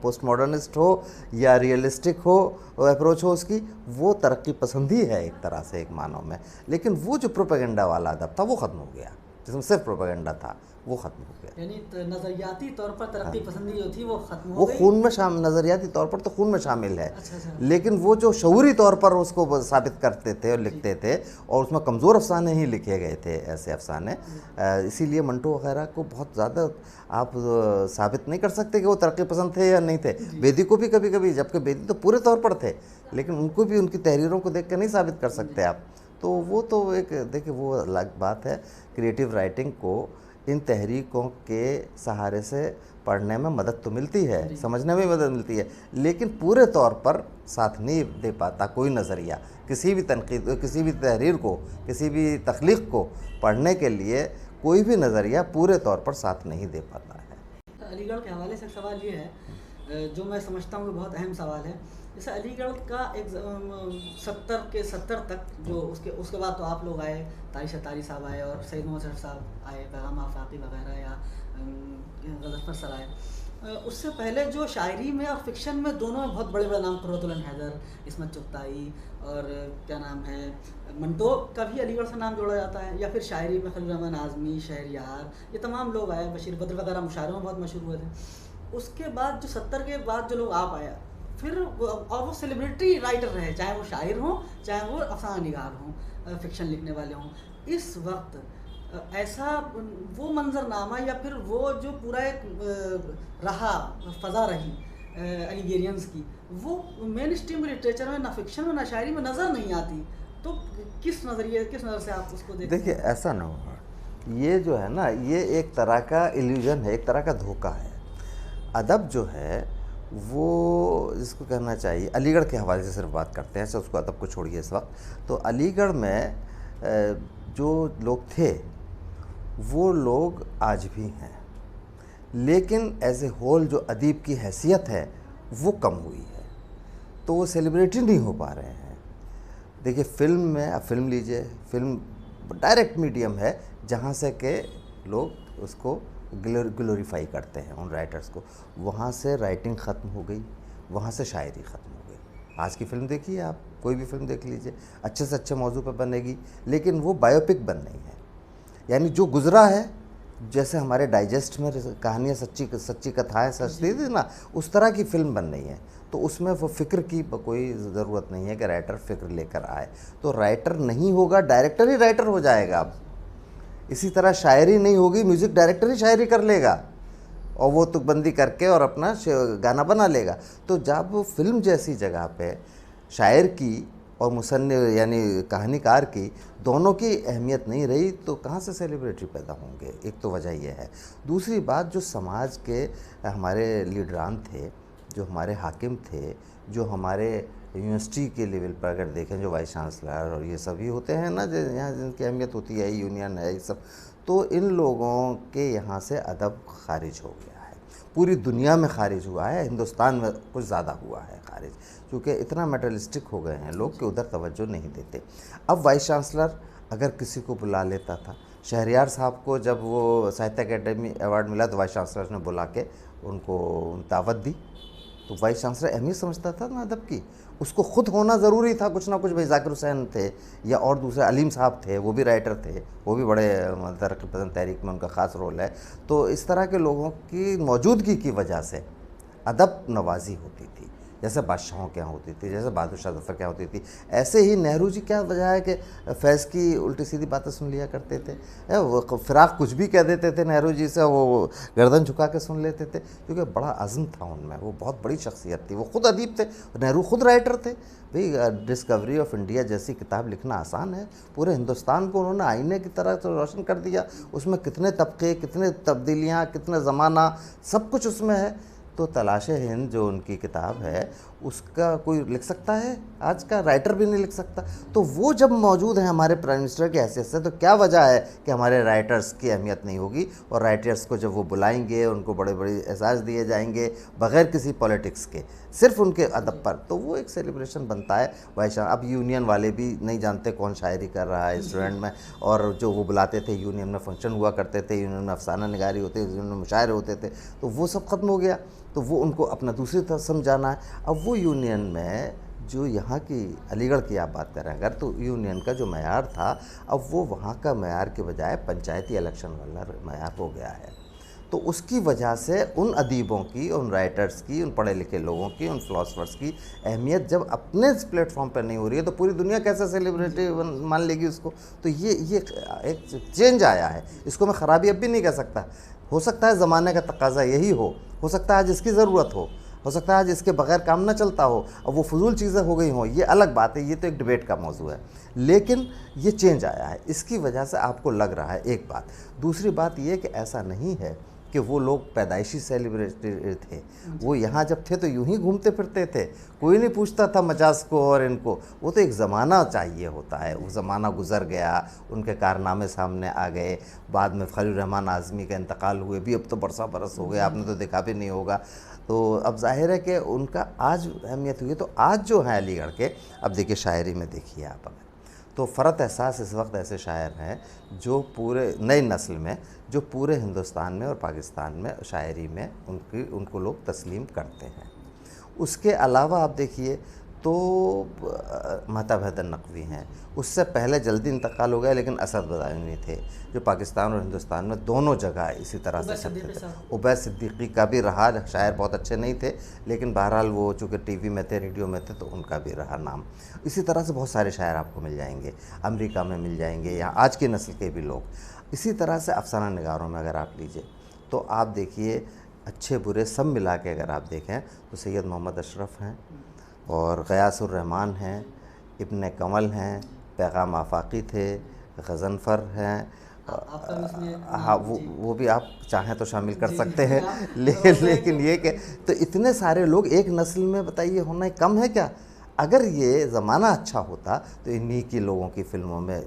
پوسٹ ماڈرنسٹ ہو یا ریئلسٹک ہو اپروچ ہو اس کی، وہ ترقی پسندی ہے ایک طرح سے، ایک معنوں میں۔ لیکن وہ جو پروپیگنڈا والا ادب تھا وہ ختم ہو گیا، جس میں صرف پروپیگنڈا تھا وہ ختم ہو گیا۔ یعنی نظریاتی طور پر ترقی پسندی جو تھی وہ ختم وہ ہو گئی۔ خون میں شامل، نظریاتی طور پر تو خون میں شامل ہے، اچھا اچھا لیکن وہ جو شعوری طور پر اس کو ثابت کرتے تھے اور لکھتے تھے، اور اس میں کمزور افسانے ہی لکھے گئے تھے، ایسے افسانے، اسی لیے منٹو وغیرہ کو بہت زیادہ آپ ثابت نہیں کر سکتے کہ وہ ترقی پسند تھے یا نہیں تھے۔ بیدی کو بھی کبھی کبھی، جبکہ بیدی تو پورے طور پر تھے، لیکن ان کو بھی ان کی تحریروں کو دیکھ کے نہیں ثابت کر سکتے آپ۔ تو وہ تو ایک دیکھیں وہ الگ بات ہے۔ کریٹیو رائٹنگ کو ان تحریکوں کے سہارے سے پڑھنے میں مدد تو ملتی ہے، سمجھنے میں مدد ملتی ہے، لیکن پورے طور پر ساتھ نہیں دے پاتا کوئی نظریہ کسی بھی تنقید، کسی بھی تحریر کو، کسی بھی تخلیق کو پڑھنے کے لیے کوئی بھی نظریہ پورے طور پر ساتھ نہیں دے پاتا ہے۔ علی گڑھ کے حوالے سے ایک سوال یہ ہے جو میں سمجھتا ہوں کہ بہت اہم سوال ہے۔ جیسے علی گڑھ کا ایک 70 تک جو اس کے بعد تو آپ لوگ آئے، طارق ستاری صاحب آئے اور سید محمد شرف صاحب آئے، پیغام آفاقی وغیرہ یا غضنفر سر آئے۔ اس سے پہلے جو شاعری میں اور فکشن میں دونوں میں بہت بڑے بڑے نام، قرۃ العین حیدر، عصمت چغتائی اور کیا نام ہے، منٹو کا بھی علی گڑھ سے نام جوڑا جاتا ہے، یا پھر شاعری میں خلیل الرحمن اعظمی، شہریار، یہ تمام لوگ آئے، بشیر بدر وغیرہ مشاعروں میں بہت مشہور ہوئے تھے۔ اس کے بعد جو 70 کے بعد جو لوگ آپ آیا، پھر اور وہ سیلیبریٹی رائٹر رہے، چاہے وہ شاعر ہوں، چاہے وہ افسانہ نگار ہوں، فکشن لکھنے والے ہوں۔ اس وقت ایسا وہ منظر نامہ یا پھر وہ جو پورا ایک رہا فضا رہی علی گیرینز کی، وہ مین اسٹریم لٹریچر میں نہ فکشن میں نہ شاعری میں نظر نہیں آتی۔ تو کس نظر سے آپ اس کو دیکھتے ہیں؟ دیکھیے ایسا نہ ہوگا، یہ جو ہے نا یہ ایک طرح کا ایلیوژن ہے، ایک طرح کا دھوکہ ہے۔ ادب جو ہے وہ جس کو کہنا چاہیے، علی گڑھ کے حوالے سے صرف بات کرتے ہیں، اس کو ادب کو چھوڑیے اس وقت، تو علی گڑھ میں جو لوگ تھے وہ لوگ آج بھی ہیں، لیکن ایز اے ہول جو ادیب کی حیثیت ہے وہ کم ہوئی ہے، تو وہ سیلیبریٹی نہیں ہو پا رہے ہیں۔ دیکھیے فلم میں، اب فلم لیجئے، فلم ڈائریکٹ میڈیم ہے جہاں سے کہ لوگ اس کو گلوریفائی کرتے ہیں ان رائٹرز کو، وہاں سے رائٹنگ ختم ہو گئی، وہاں سے شاعری ختم ہو گئی۔ آج کی فلم دیکھیے آپ، کوئی بھی فلم دیکھ لیجئے، اچھے سے اچھے موضوع پہ بنے گی، لیکن وہ بایوپک بن رہی ہے، یعنی جو گزرا ہے، جیسے ہمارے ڈائجسٹ میں کہانیاں سچی کتھائیں سچتی تھی نا، اس طرح کی فلم بن رہی ہے۔ تو اس میں وہ فکر کی کوئی ضرورت نہیں ہے کہ رائٹر فکر لے کر آئے، تو رائٹر نہیں ہوگا، ڈائریکٹر ہی رائٹر ہو جائے گا اب۔ اسی طرح شاعری نہیں ہوگی، میوزک ڈائریکٹر ہی شاعری کر لے گا اور وہ تک بندی کر کے اور اپنا گانا بنا لے گا۔ تو جب فلم جیسی جگہ پہ شاعر کی اور مصنف یعنی کہانی کار کی دونوں کی اہمیت نہیں رہی، تو کہاں سے سیلیبریٹی پیدا ہوں گے؟ ایک تو وجہ یہ ہے۔ دوسری بات، جو سماج کے ہمارے لیڈران تھے، جو ہمارے حاکم تھے، جو ہمارے یونیورسٹی کے لیول پر اگر دیکھیں، جو وائس چانسلر اور یہ سبھی ہوتے ہیں نا، یہاں جن کی اہمیت ہوتی ہے، یونین ہے، یہ سب، تو ان لوگوں کے یہاں سے ادب خارج ہو گیا ہے، پوری دنیا میں خارج ہوا ہے، ہندوستان میں کچھ زیادہ ہوا ہے خارج، کیونکہ اتنا میٹرلسٹک ہو گئے ہیں لوگ کہ ادھر توجہ نہیں دیتے۔ اب وائس چانسلر اگر کسی کو بلا لیتا تھا، شہریار صاحب کو جب وہ ساہتیہ اکیڈمی ایوارڈ ملا تو وائس چانسلر نے بلا کے ان کو دعوت دی، تو وائس چانسلر اہمیت سمجھتا تھا نا ادب کی، اس کو خود ہونا ضروری تھا کچھ نہ کچھ۔ بھائی ذاکر حسین تھے یا اور دوسرے، علیم صاحب تھے، وہ بھی رائٹر تھے، وہ بھی بڑے ترقی پسند تحریک میں ان کا خاص رول ہے۔ تو اس طرح کے لوگوں کی موجودگی کی وجہ سے ادب نوازی ہوتی تھی، جیسے بادشاہوں کے یہاں ہوتی تھی، جیسے بہادر شاہ ظفر کے یہاں ہوتی تھی۔ ایسے ہی نہرو جی کیا وجہ ہے کہ فیض کی الٹی سیدھی باتیں سن لیا کرتے تھے، وہ فراق کچھ بھی کہہ دیتے تھے نہرو جی سے، وہ گردن جھکا کے سن لیتے تھے، کیونکہ بڑا عزم تھا ان میں، وہ بہت بڑی شخصیت تھی، وہ خود ادیب تھے، نہرو خود رائٹر تھے۔ بھئی ڈسکوری آف انڈیا جیسی کتاب لکھنا آسان ہے، پورے ہندوستان کو انہوں نے آئینے کی طرح سے روشن کر دیا، اس میں کتنے طبقے، کتنے تبدیلیاں، کتنے زمانہ، سب کچھ اس میں ہے۔ تو تلاش ہند جو ان کی کتاب ہے اس کا کوئی لکھ سکتا ہے؟ آج کا رائٹر بھی نہیں لکھ سکتا. تو وہ جب موجود ہیں ہمارے پرائم منسٹر کی حیثیت سے تو کیا وجہ ہے کہ ہمارے رائٹرز کی اہمیت نہیں ہوگی؟ اور رائٹرز کو جب وہ بلائیں گے ان کو بڑے بڑے اعزاز دیے جائیں گے بغیر کسی پولیٹکس کے، صرف ان کے ادب پر، تو وہ ایک سیلیبریشن بنتا ہے. اب یونین والے بھی نہیں جانتے کون شاعری کر رہا ہے اسٹوڈنٹ میں، اور جو وہ بلاتے تھے یونین میں فنکشن ہوا کرتے تھے، یونین میں افسانہ نگاری ہوتے تھے، یونین میں مشاعرے ہوتے تھے، تو وہ سب ختم ہو گیا. تو وہ ان کو اپنا دوسری طرف سمجھانا ہے. اب وہ یونین میں جو یہاں کی علی گڑھ کی آپ بات کریں اگر، تو یونین کا جو معیار تھا اب وہ وہاں کا معیار کے بجائے پنچایتی الیکشن والا معیار ہو گیا ہے. تو اس کی وجہ سے ان ادیبوں کی، ان رائٹرز کی، ان پڑھے لکھے لوگوں کی، ان فلاسفرز کی اہمیت جب اپنے پلیٹ فارم پہ نہیں ہو رہی ہے تو پوری دنیا کیسے سیلیبریٹی مان لے گی اس کو؟ تو یہ ایک چینج آیا ہے. اس کو میں خرابی اب بھی نہیں کہہ سکتا. ہو سکتا ہے زمانے کا تقاضا یہی ہو سکتا ہے آج اس کی ضرورت ہو سکتا ہے آج اس کے بغیر کام نہ چلتا ہو، اب وہ فضول چیزیں ہو گئی ہوں، یہ الگ بات ہے، یہ تو ایک ڈیبیٹ کا موضوع ہے. لیکن یہ چینج آیا ہے، اس کی وجہ سے آپ کو لگ رہا ہے ایک بات. دوسری بات یہ کہ ایسا نہیں ہے کہ وہ لوگ پیدائشی سیلیبریٹی تھے. وہ یہاں جب تھے تو یوں ہی گھومتے پھرتے تھے، کوئی نہیں پوچھتا تھا مجاز کو اور ان کو. وہ تو ایک زمانہ چاہیے ہوتا ہے، وہ زمانہ گزر گیا، ان کے کارنامے سامنے آ گئے. بعد میں خلیل الرحمن اعظمی کا انتقال ہوئے بھی اب تو برسا برس ہو گیا، آپ نے تو دیکھا بھی نہیں ہوگا. تو اب ظاہر ہے کہ ان کا آج اہمیت ہوئی. تو آج جو ہیں علی گڑھ کے، اب دیکھیے شاعری میں دیکھیے آپ اگر، تو فرحت احساس اس وقت ایسے شاعر ہیں جو پورے نئی نسل میں، جو پورے ہندوستان میں اور پاکستان میں شاعری میں ان کو لوگ تسلیم کرتے ہیں. اس کے علاوہ آپ دیکھیے تو مہتاب حیدر نقوی ہیں. اس سے پہلے جلدی انتقال ہو گیا لیکن اسد بداعی تھے جو پاکستان اور ہندوستان میں دونوں جگہ اسی طرح سے چھپتے تھے. عبید صدیقی کا بھی رہا، شاعر بہت اچھے نہیں تھے لیکن بہرحال وہ چونکہ ٹی وی میں تھے، ریڈیو میں تھے، تو ان کا بھی رہا نام. اسی طرح سے بہت سارے شاعر آپ کو مل جائیں گے، امریکہ میں مل جائیں گے، یہاں آج کی نسل کے بھی لوگ. اسی طرح سے افسانہ نگاروں میں اگر آپ لیجئے تو آپ دیکھیے اچھے برے سب ملا کے اگر آپ دیکھیں تو سید محمد اشرف ہیں اور غیاث الرحمن ہیں، ابن کمل ہیں، پیغام آفاقی تھے، غضنفر ہیں. ہاں وہ بھی آپ چاہیں تو شامل کر سکتے ہیں. لیکن یہ کہ تو اتنے سارے لوگ ایک نسل میں بتائیے ہونا کم ہے کیا؟ اگر یہ زمانہ اچھا ہوتا تو انہی کی لوگوں کی فلموں میں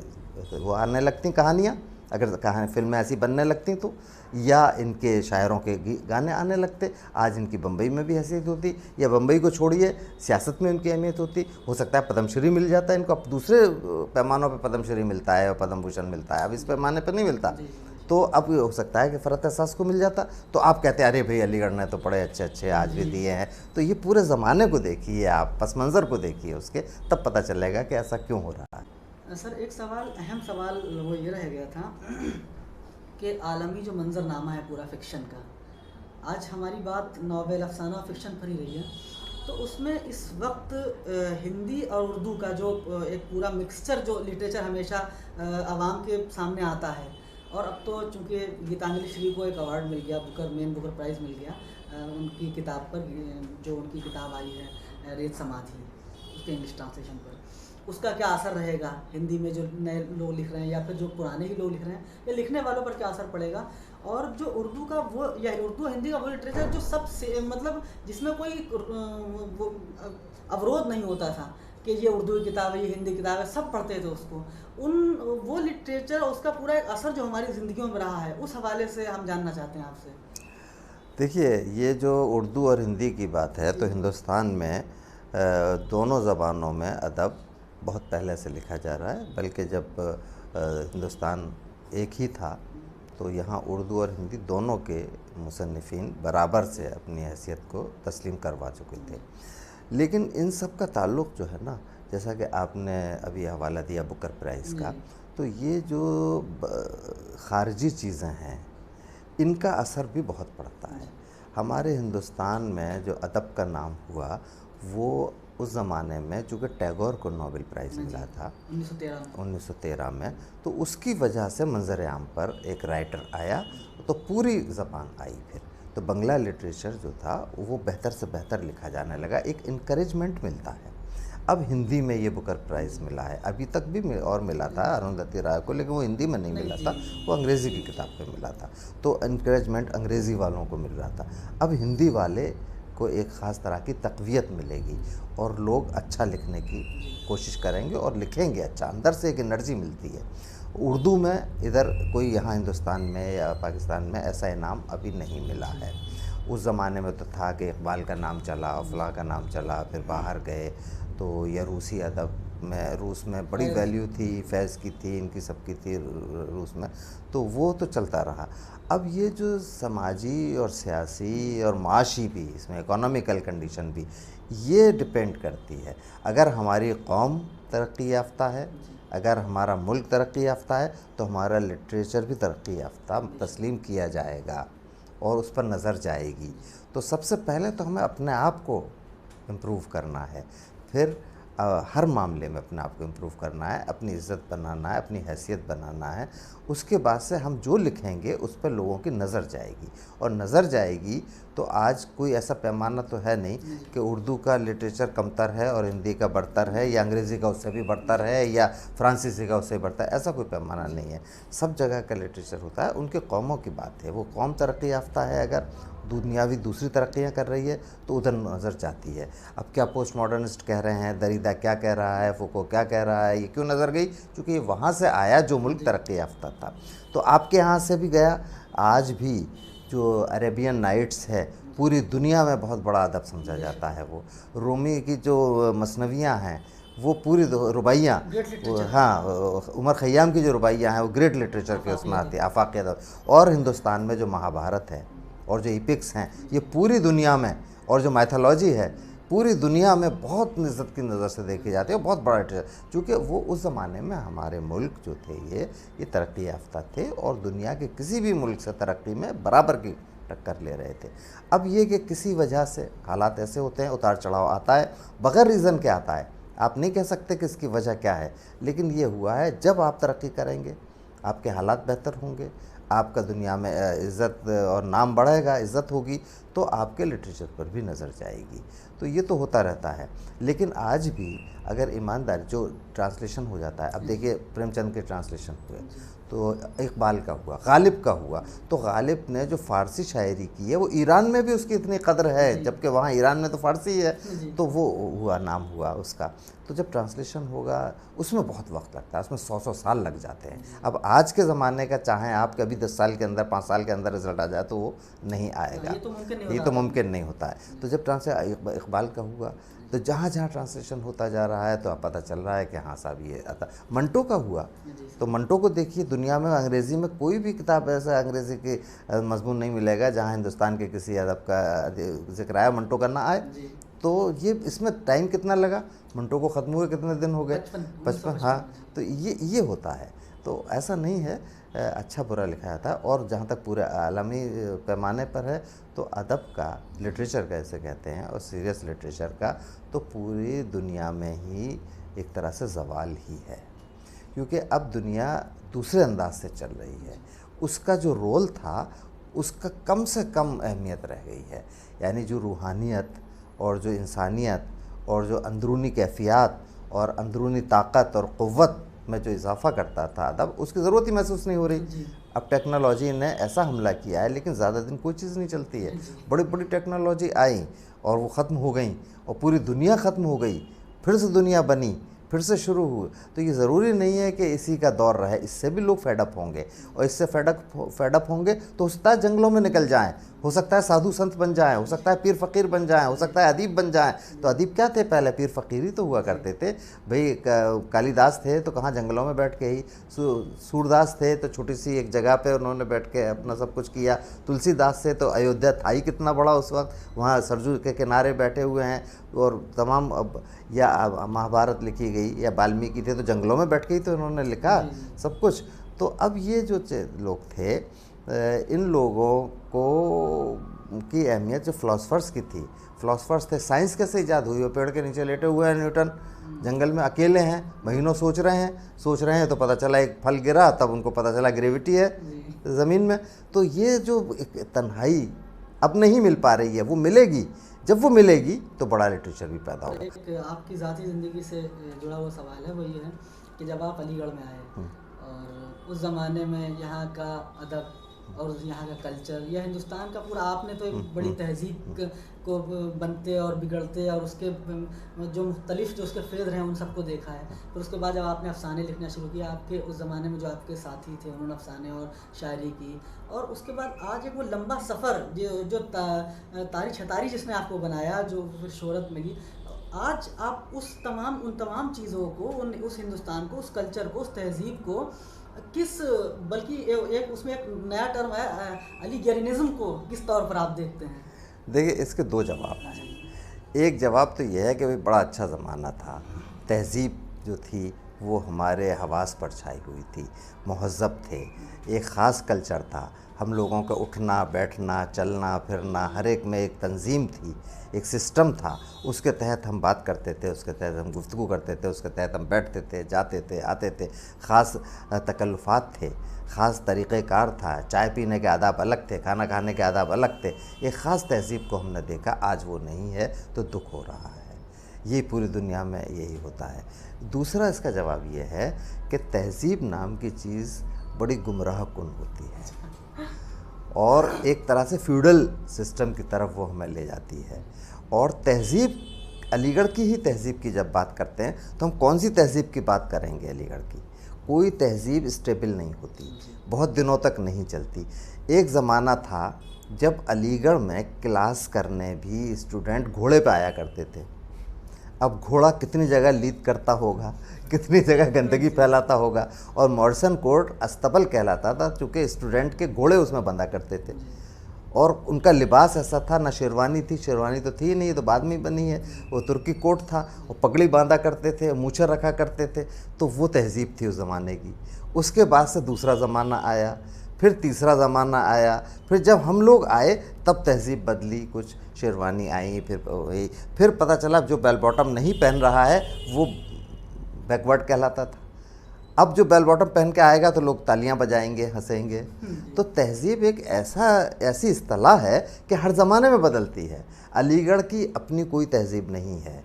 وہ آنے لگتی کہانیاں، اگر فلمیں ایسی بننے لگتی تو، یا ان کے شاعروں کے گانے آنے لگتے. آج ان کی بمبئی میں بھی حیثیت ہوتی، یا بمبئی کو چھوڑیے سیاست میں ان کی اہمیت ہوتی. ہو سکتا ہے پدم شری مل جاتا ہے ان کو، اب دوسرے پیمانوں پہ پدم شری ملتا ہے اور پدم بھوشن ملتا ہے، اب اس پیمانے پہ نہیں ملتا. تو اب ہو سکتا ہے کہ فرحت احساس کو مل جاتا تو آپ کہتے ہیں ارے بھئی علی گڑھ نے تو بڑے اچھے آج بھی دیے ہیں. تو یہ پورے زمانے کو دیکھیے آپ، پس منظر کو دیکھیے اس کے، تب پتہ چلے گا کہ ایسا کیوں ہو رہا ہے. سر ایک سوال، اہم سوال وہ یہ رہ گیا تھا کہ عالمی جو منظر نامہ ہے پورا فکشن کا، آج ہماری بات ناول، افسانہ اور فکشن پر ہی رہی ہے، تو اس میں اس وقت ہندی اور اردو کا جو ایک پورا مکسچر جو لٹریچر ہمیشہ عوام کے سامنے آتا ہے، اور اب تو چونکہ گیتانجلی شری کو ایک ایوارڈ مل گیا، مین بکر پرائز مل گیا ان کی کتاب پر، جو ان کی کتاب آئی ہے ریت سمادھی، اس کے انگلش ٹرانسلیشن پر. اس کا کیا اثر رہے گا ہندی میں جو نئے لوگ لکھ رہے ہیں، یا پھر جو پرانے ہی لوگ لکھ رہے ہیں، یا لکھنے والوں پر کیا اثر پڑے گا؟ اور جو اردو کا وہ، یا اردو ہندی کا وہ لٹریچر جو سب سے مطلب جس میں کوئی اورودھ نہیں ہوتا تھا کہ یہ اردو کی کتاب ہے، یہ ہندی کتاب ہے، سب پڑھتے تھے اس کو، وہ لٹریچر، اس کا پورا ایک اثر جو ہماری زندگیوں میں رہا ہے، اس حوالے سے ہم جاننا چاہتے ہیں آپ سے. دیکھیے یہ جو اردو اور ہندی کی بات ہے تو ہندوستان میں دونوں زبانوں میں ادب بہت پہلے سے لکھا جا رہا ہے، بلکہ جب ہندوستان ایک ہی تھا تو یہاں اردو اور ہندی دونوں کے مصنفین برابر سے اپنی حیثیت کو تسلیم کروا چکے تھے. لیکن ان سب کا تعلق جو ہے نا، جیسا کہ آپ نے ابھی حوالہ دیا بکر پرائز کا، تو یہ جو خارجی چیزیں ہیں ان کا اثر بھی بہت پڑتا ہے. ہمارے ہندوستان میں جو ادب کا نام ہوا وہ اس زمانے میں، چونکہ ٹیگور کو نوبل پرائز ملا تھا 1913 میں، تو اس کی وجہ سے منظر عام پر ایک رائٹر آیا تو پوری زبان آئی. پھر تو بنگلہ لٹریچر جو تھا وہ بہتر سے بہتر لکھا جانے لگا، ایک انکریجمنٹ ملتا ہے. اب ہندی میں یہ بکر پرائز ملا ہے، ابھی تک بھی اور ملا تھا اروندھتی رائے کو، لیکن وہ ہندی میں نہیں ملا تھا، وہ انگریزی کی کتاب پہ ملا تھا، تو انکریجمنٹ انگریزی والوں کو مل رہا تھا۔ اب ہندی والے کو ایک خاص طرح کی تقویت ملے گی اور لوگ اچھا لکھنے کی کوشش کریں گے اور لکھیں گے اچھا، اندر سے ایک انرجی ملتی ہے۔ اردو میں ادھر کوئی یہاں ہندوستان میں یا پاکستان میں ایسا انعام ابھی نہیں ملا ہے۔ اس زمانے میں تو تھا کہ اقبال کا نام چلا، فلاں کا نام چلا، پھر باہر گئے تو یہ روسی ادب میں، روس میں بڑی ویلیو تھی، فیض کی تھی، ان کی سب کی تھی روس میں، تو وہ تو چلتا رہا۔ اب یہ جو سماجی اور سیاسی اور معاشی بھی، اس میں اکانومیکل کنڈیشن بھی یہ ڈپینڈ کرتی ہے۔ اگر ہماری قوم ترقی یافتہ ہے، اگر ہمارا ملک ترقی یافتہ ہے تو ہمارا لٹریچر بھی ترقی یافتہ تسلیم کیا جائے گا اور اس پر نظر جائے گی۔ تو سب سے پہلے تو ہمیں اپنے آپ کو امپروو کرنا ہے، پھر ہر معاملے میں اپنے آپ کو امپروو کرنا ہے، اپنی عزت بنانا ہے، اپنی حیثیت بنانا ہے۔ اس کے بعد سے ہم جو لکھیں گے اس پہ لوگوں کی نظر جائے گی، اور نظر جائے گی تو آج کوئی ایسا پیمانہ تو ہے نہیں کہ اردو کا لٹریچر کمتر ہے اور ہندی کا برتر ہے، یا انگریزی کا اس سے بھی برتر ہے، یا فرانسیسی کا اس سے برتر ہے، ایسا کوئی پیمانہ نہیں ہے۔ سب جگہ کا لٹریچر ہوتا ہے، ان کے قوموں کی بات ہے، وہ قوم ترقی یافتہ ہے، اگر دنیاوی دوسری ترقیاں کر رہی ہے تو ادھر نظر جاتی ہے۔ اب کیا پوسٹ ماڈرنسٹ کہہ رہے ہیں، دریدا کیا کہہ رہا ہے، فوکو کیا کہہ رہا ہے، یہ کیوں نظر گئی؟ چونکہ یہ وہاں سے آیا جو ملک ترقی یافتہ تھا، تو آپ کے یہاں سے بھی گیا۔ آج بھی جو عربین نائٹس ہے پوری دنیا میں بہت بڑا ادب سمجھا جاتا ہے، وہ رومی کی جو مثنویاں ہیں وہ پوری رباعیاں، ہاں عمر خیام کی جو رباعیاں ہیں وہ گریٹ لٹریچر کے اس میں آتی ہے، آفاقی ادب۔ اور ہندوستان میں جو مہابھارت ہے اور جو ایپکس ہیں یہ پوری دنیا میں، اور جو میتھولوجی ہے پوری دنیا میں بہت عزت کی نظر سے دیکھی جاتی ہے، بہت بڑا لٹریچر، چونکہ وہ اس زمانے میں ہمارے ملک جو تھے یہ ترقی یافتہ تھے اور دنیا کے کسی بھی ملک سے ترقی میں برابر کی ٹکر لے رہے تھے۔ اب یہ کہ کسی وجہ سے حالات ایسے ہوتے ہیں، اتار چڑھاؤ آتا ہے، بغیر ریزن کے آتا ہے، آپ نہیں کہہ سکتے کہ اس کی وجہ کیا ہے، لیکن یہ ہوا ہے جب آپ ترقی کریں گے آپ کے حالات بہتر ہوں گے، آپ کا دنیا میں عزت اور نام بڑھے گا، عزت ہوگی، تو آپ کے لٹریچر پر بھی نظر جائے گی۔ تو یہ تو ہوتا رہتا ہے، لیکن آج بھی اگر ایمانداری جو ٹرانسلیشن ہو جاتا ہے، اب دیکھیے پریم چند کے ٹرانسلیشن ہوئے تو اقبال کا ہوا، غالب کا ہوا، تو غالب نے جو فارسی شاعری کی ہے وہ ایران میں بھی اس کی اتنی قدر ہے، جبکہ وہاں ایران میں تو فارسی ہے، تو وہ ہوا، نام ہوا اس کا۔ تو جب ٹرانسلیشن ہوگا اس میں بہت وقت لگتا ہے، اس میں 100 سال لگ جاتے ہیں۔ اب آج کے زمانے کا چاہیں آپ کبھی 10 سال کے اندر 5 سال کے اندر رزلٹ آ جائے تو وہ نہیں آئے گا، یہ تو ممکن نہیں ہوتا ہے۔ تو جب اقبال کا ہوا تو جہاں جہاں ٹرانسلیشن ہوتا جا رہا ہے تو اب پتہ چل رہا ہے کہ ہاں صاحب یہ آتا۔ منٹو کا ہوا تو منٹو کو دیکھیے، دنیا میں انگریزی میں کوئی بھی کتاب ایسا انگریزی کی مضمون نہیں ملے گا جہاں ہندوستان کے کسی ادب کا ذکر آیا منٹو کا نہ آئے۔ تو یہ اس میں ٹائم کتنا لگا، منٹو کو ختم ہوئے کتنے دن ہو گئے، 55۔ ہاں تو یہ ہوتا ہے، تو ایسا نہیں ہے، اچھا برا لکھا جاتا ہے۔ اور جہاں تک پورے عالمی پیمانے پر ہے تو ادب کا، لٹریچر کا اسے کہتے ہیں، اور سیریس لٹریچر کا تو پوری دنیا میں ہی ایک طرح سے زوال ہی ہے، کیونکہ اب دنیا دوسرے انداز سے چل رہی ہے۔ اس کا جو رول تھا اس کا کم سے کم اہمیت رہ گئی ہے، یعنی جو روحانیت اور جو انسانیت اور جو اندرونی کیفیات اور اندرونی طاقت اور قوت میں جو اضافہ کرتا تھا ادب، اس کی ضرورت ہی محسوس نہیں ہو رہی۔ اب ٹیکنالوجی نے ایسا حملہ کیا ہے، لیکن زیادہ دن کوئی چیز نہیں چلتی ہے، بڑی بڑی ٹیکنالوجی آئیں اور وہ ختم ہو گئیں، اور پوری دنیا ختم ہو گئی، پھر سے دنیا بنی، پھر سے شروع ہوئے۔ تو یہ ضروری نہیں ہے کہ اسی کا دور رہے، اس سے بھی لوگ فیڈ اپ ہوں گے، اور اس سے فیڈ اپ ہوں گے تو ہو سکتا ہے جنگلوں میں نکل جائیں، ہو سکتا ہے سادھو سنت بن جائیں، ہو سکتا ہے پیر فقیر بن جائیں، ہو سکتا ہے ادیب بن جائیں۔ تو ادیب کیا تھے پہلے؟ پیر فقیر ہی تو ہوا کرتے تھے بھئی۔ کالی داس تھے تو کہاں جنگلوں میں بیٹھ کے ہی، سور داس تھے تو چھوٹی سی ایک جگہ پہ انہوں نے بیٹھ کے اپنا سب کچھ کیا، تلسی داس تھے تو ایودھیا تھا ہی کتنا بڑا اس وقت، وہاں سرجو کے کنارے بیٹھے ہوئے ہیں، اور تمام یا مہابھارت لکھی گئی، یا والمیکی تھے تو جنگلوں میں بیٹھ کے ہی تو انہوں نے لکھا سب کچھ۔ تو اب یہ جو لوگ تھے، ان لوگوں کو کی اہمیت جو فلاسفرز کی تھی، فلاسفرز تھے، سائنس کیسے ایجاد ہوئی؟ وہ پیڑ کے نیچے لیٹے ہوئے ہیں نیوٹن، جنگل میں اکیلے ہیں، مہینوں سوچ رہے ہیں تو پتہ چلا ایک پھل گرا، تب ان کو پتہ چلا گریوٹی ہے زمین میں۔ تو یہ جو ایک تنہائی اب نہیں مل پا رہی ہے، وہ ملے گی، جب وہ ملے گی تو بڑا لٹریچر بھی پیدا ہوگا۔ ایک آپ کی ذاتی زندگی سے جڑا ہوا سوال ہے، وہ یہ ہے کہ جب آپ علی گڑھ میں آئے اور اس زمانے میں یہاں کا ادب اور یہاں کا کلچر یا ہندوستان کا پورا، آپ نے تو ایک بڑی تہذیب کو بنتے اور بگڑتے اور اس کے جو مختلف جو اس کے فیض ہیں ان سب کو دیکھا ہے. پھر اس کے بعد جب آپ نے افسانے لکھنا شروع کیا، آپ کے اس زمانے میں جو آپ کے ساتھی تھے انہوں نے افسانے اور شاعری کی، اور اس کے بعد آج ایک وہ لمبا سفر جو تاری چھتاری جس نے آپ کو بنایا، جو پھر شہرت ملی، آج آپ ان تمام چیزوں کو، اس ہندوستان کو، اس کلچر کو، اس تہذیب کو بلکہ ایک اس میں ایک نیا ٹرم ہے علی گیرینزم کو کس طور پر آپ دیکھتے ہیں؟ دیکھیے اس کے دو جواب ہیں. ایک جواب تو یہ ہے کہ بڑا اچھا زمانہ تھا، تہذیب جو تھی وہ ہمارے حواس پر چھائی ہوئی تھی، مہذب تھے، ایک خاص کلچر تھا، ہم لوگوں کا اٹھنا بیٹھنا چلنا پھرنا ہر ایک میں ایک تنظیم تھی، ایک سسٹم تھا، اس کے تحت ہم بات کرتے تھے، اس کے تحت ہم گفتگو کرتے تھے، اس کے تحت ہم بیٹھتے تھے، جاتے تھے، آتے تھے، خاص تکلفات تھے، خاص طریقہ کار تھا، چائے پینے کے آداب الگ تھے، کھانا کھانے کے آداب الگ تھے، ایک خاص تہذیب کو ہم نے دیکھا. آج وہ نہیں ہے تو دکھ ہو رہا ہے. یہ پوری دنیا میں یہی ہوتا ہے. دوسرا اس کا جواب یہ ہے کہ تہذیب نام کی چیز بڑی گمراہ کن ہوتی ہے اور ایک طرح سے فیوڈل سسٹم کی طرف وہ ہمیں لے جاتی ہے. اور تہذیب، علی گڑھ کی ہی تہذیب کی جب بات کرتے ہیں تو ہم کون سی تہذیب کی بات کریں گے؟ علی گڑھ کی کوئی تہذیب اسٹیبل نہیں ہوتی، بہت دنوں تک نہیں چلتی. ایک زمانہ تھا جب علی گڑھ میں کلاس کرنے بھی اسٹوڈنٹ گھوڑے پہ آیا کرتے تھے. اب گھوڑا کتنی جگہ لیڈ کرتا ہوگا، کتنی جگہ گندگی پھیلاتا ہوگا. اور مارسن کوٹ استبل کہلاتا تھا چونکہ اسٹوڈنٹ کے گھوڑے اس میں بندھا کرتے تھے، اور ان کا لباس ایسا تھا، نہ شیروانی تھی، شیروانی تو تھی نہیں، یہ تو بعد میں بنی ہے، وہ ترکی کوٹ تھا، وہ پگڑی باندھا کرتے تھے، مونچھیں رکھا کرتے تھے. تو وہ تہذیب تھی اس زمانے کی. اس کے بعد سے دوسرا زمانہ آیا، پھر تیسرا زمانہ آیا، پھر جب ہم لوگ آئے تب تہذیب بدلی، کچھ شیروانی آئی، پھر پتہ چلا جو بیل باٹم نہیں پہن رہا ہے وہ بیکورڈ کہلاتا تھا. اب جو بیل باٹم پہن کے آئے گا تو لوگ تالیاں بجائیں گے، ہنسیں گے. تو تہذیب ایک ایسی اصطلاح ہے کہ ہر زمانے میں بدلتی ہے. علی گڑھ کی اپنی کوئی تہذیب نہیں ہے.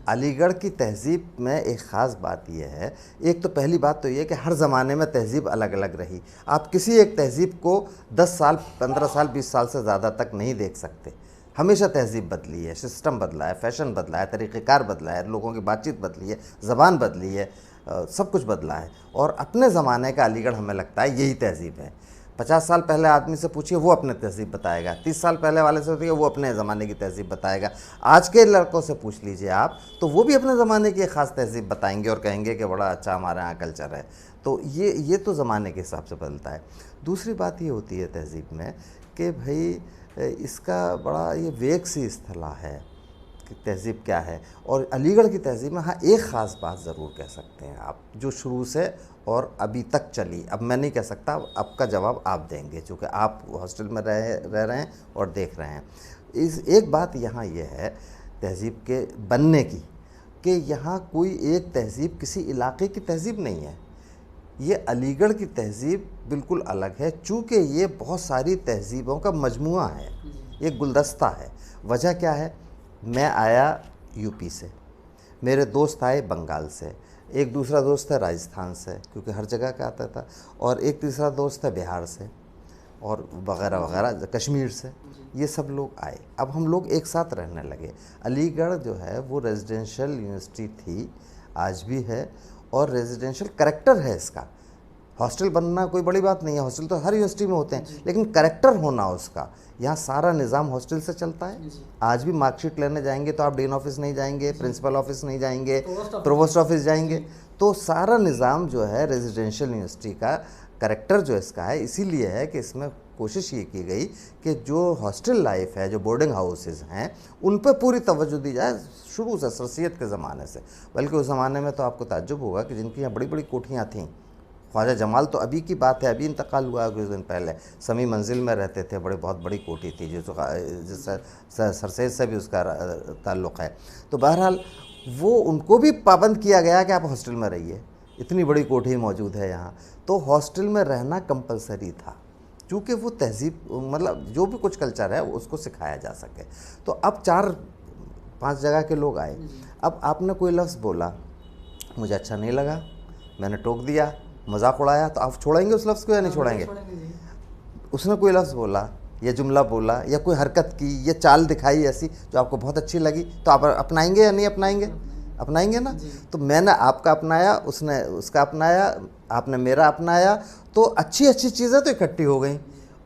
علی گڑھ کی تہذیب میں ایک خاص بات یہ ہے، ایک تو پہلی بات تو یہ کہ ہر زمانے میں تہذیب الگ الگ رہی. آپ کسی ایک تہذیب کو 10 سال 15 سال 20 سال سے زیادہ تک نہیں دیکھ سکتے. ہمیشہ تہذیب بدلی ہے، سسٹم بدلا ہے، فیشن بدلا ہے، طریقہ کار بدلا ہے، لوگوں کی بات چیت بدلی ہے، زبان بدلی ہے، سب کچھ بدلا ہے. اور اپنے زمانے کا علی گڑھ ہمیں لگتا ہے یہی تہذیب ہے. 50 سال پہلے آدمی سے پوچھیے وہ اپنے تہذیب بتائے گا، 30 سال پہلے والے سے ہوتی ہے وہ اپنے زمانے کی تہذیب بتائے گا. آج کے لڑکوں سے پوچھ لیجئے آپ تو وہ بھی اپنے زمانے کی ایک خاص تہذیب بتائیں گے اور کہیں گے کہ بڑا اچھا ہمارے یہاں کلچر ہے. تو یہ تو زمانے کے حساب سے بدلتا ہے. دوسری بات یہ ہوتی ہے تہذیب میں کہ بھئی اس کا بڑا یہ ویگ سی اصطلاح ہے کہ تہذیب کیا ہے. اور علی گڑھ کی تہذیب میں ہاں ایک خاص بات ضرور کہہ سکتے ہیں آپ، جو شروع سے اور ابھی تک چلی. اب میں نہیں کہہ سکتا، اب کا جواب آپ دیں گے چونکہ آپ ہاسٹل میں رہ رہے ہیں اور دیکھ رہے ہیں. ایک بات یہاں یہ ہے تہذیب کے بننے کی کہ یہاں کوئی ایک تہذیب کسی علاقے کی تہذیب نہیں ہے. یہ علی گڑھ کی تہذیب بالکل الگ ہے چونکہ یہ بہت ساری تہذیبوں کا مجموعہ ہے، ایک گلدستہ ہے. وجہ کیا ہے؟ میں آیا یو پی سے، میرے دوست آئے بنگال سے، ایک دوسرا دوست ہے راجستھان سے کیونکہ ہر جگہ کا آتا تھا، اور ایک تیسرا دوست ہے بہار سے اور وغیرہ وغیرہ، کشمیر سے. یہ سب لوگ آئے، اب ہم لوگ ایک ساتھ رہنے لگے. علی گڑھ جو ہے وہ ریزیڈینشل یونیورسٹی تھی، آج بھی ہے، اور ریزیڈینشل کریکٹر ہے اس کا. ہاسٹل بننا کوئی بڑی بات نہیں ہے، ہاسٹل تو ہر یونیورسٹی میں ہوتے ہیں، لیکن کریکٹر ہونا اس کا، یہاں سارا نظام ہاسٹل سے چلتا ہے. آج بھی مارک شیٹ لینے جائیں گے تو آپ ڈین آفس نہیں جائیں گے، پرنسپل آفس نہیں جائیں گے، پرووسٹ آفس جائیں گے. تو سارا نظام جو ہے ریزیڈینشل یونیورسٹی کا کریکٹر جو اس کا ہے، اسی لیے ہے کہ اس میں کوشش یہ کی گئی کہ جو ہاسٹل لائف ہے، جو بورڈنگ ہاؤسز ہیں، ان پہ پوری توجہ دی جائے شروع سے، سرسید کے زمانے سے. بلکہ اس زمانے میں تو آپ کو تعجب ہوگا کہ جن کی یہاں بڑی بڑی کوٹھیاں تھیں. خواجہ جمال تو ابھی کی بات ہے، ابھی انتقال ہوا ہے کچھ دن پہلے، سمی منزل میں رہتے تھے، بہت بڑی کوٹھی تھی جس سرسید سے بھی اس کا تعلق ہے. تو بہرحال وہ ان کو بھی پابند کیا گیا کہ آپ ہاسٹل میں رہیے، اتنی بڑی کوٹھی موجود ہے یہاں. تو ہاسٹل میں رہنا کمپلسری تھا چونکہ وہ تہذیب مطلب جو بھی کچھ کلچر ہے اس کو سکھایا جا سکے. تو اب 4-5 جگہ کے لوگ آئے, اب آپ نے کوئی لفظ بولا, مجھے اچھا نہیں لگا, میں نے ٹوک دیا, مذاق اڑایا, تو آپ چھوڑیں گے اس لفظ کو یا نہیں چھوڑیں گے؟ اس نے کوئی لفظ بولا یا جملہ بولا یا کوئی حرکت کی یا چال دکھائی ایسی جو آپ کو بہت اچھی لگی, تو آپ اپنائیں گے یا نہیں اپنائیں گے؟ اپنائیں گے نا. تو میں نے آپ کا اپنایا, اس نے اس کا اپنایا, آپ نے میرا اپنایا, تو اچھی اچھی چیزیں تو اکٹھی ہو گئیں,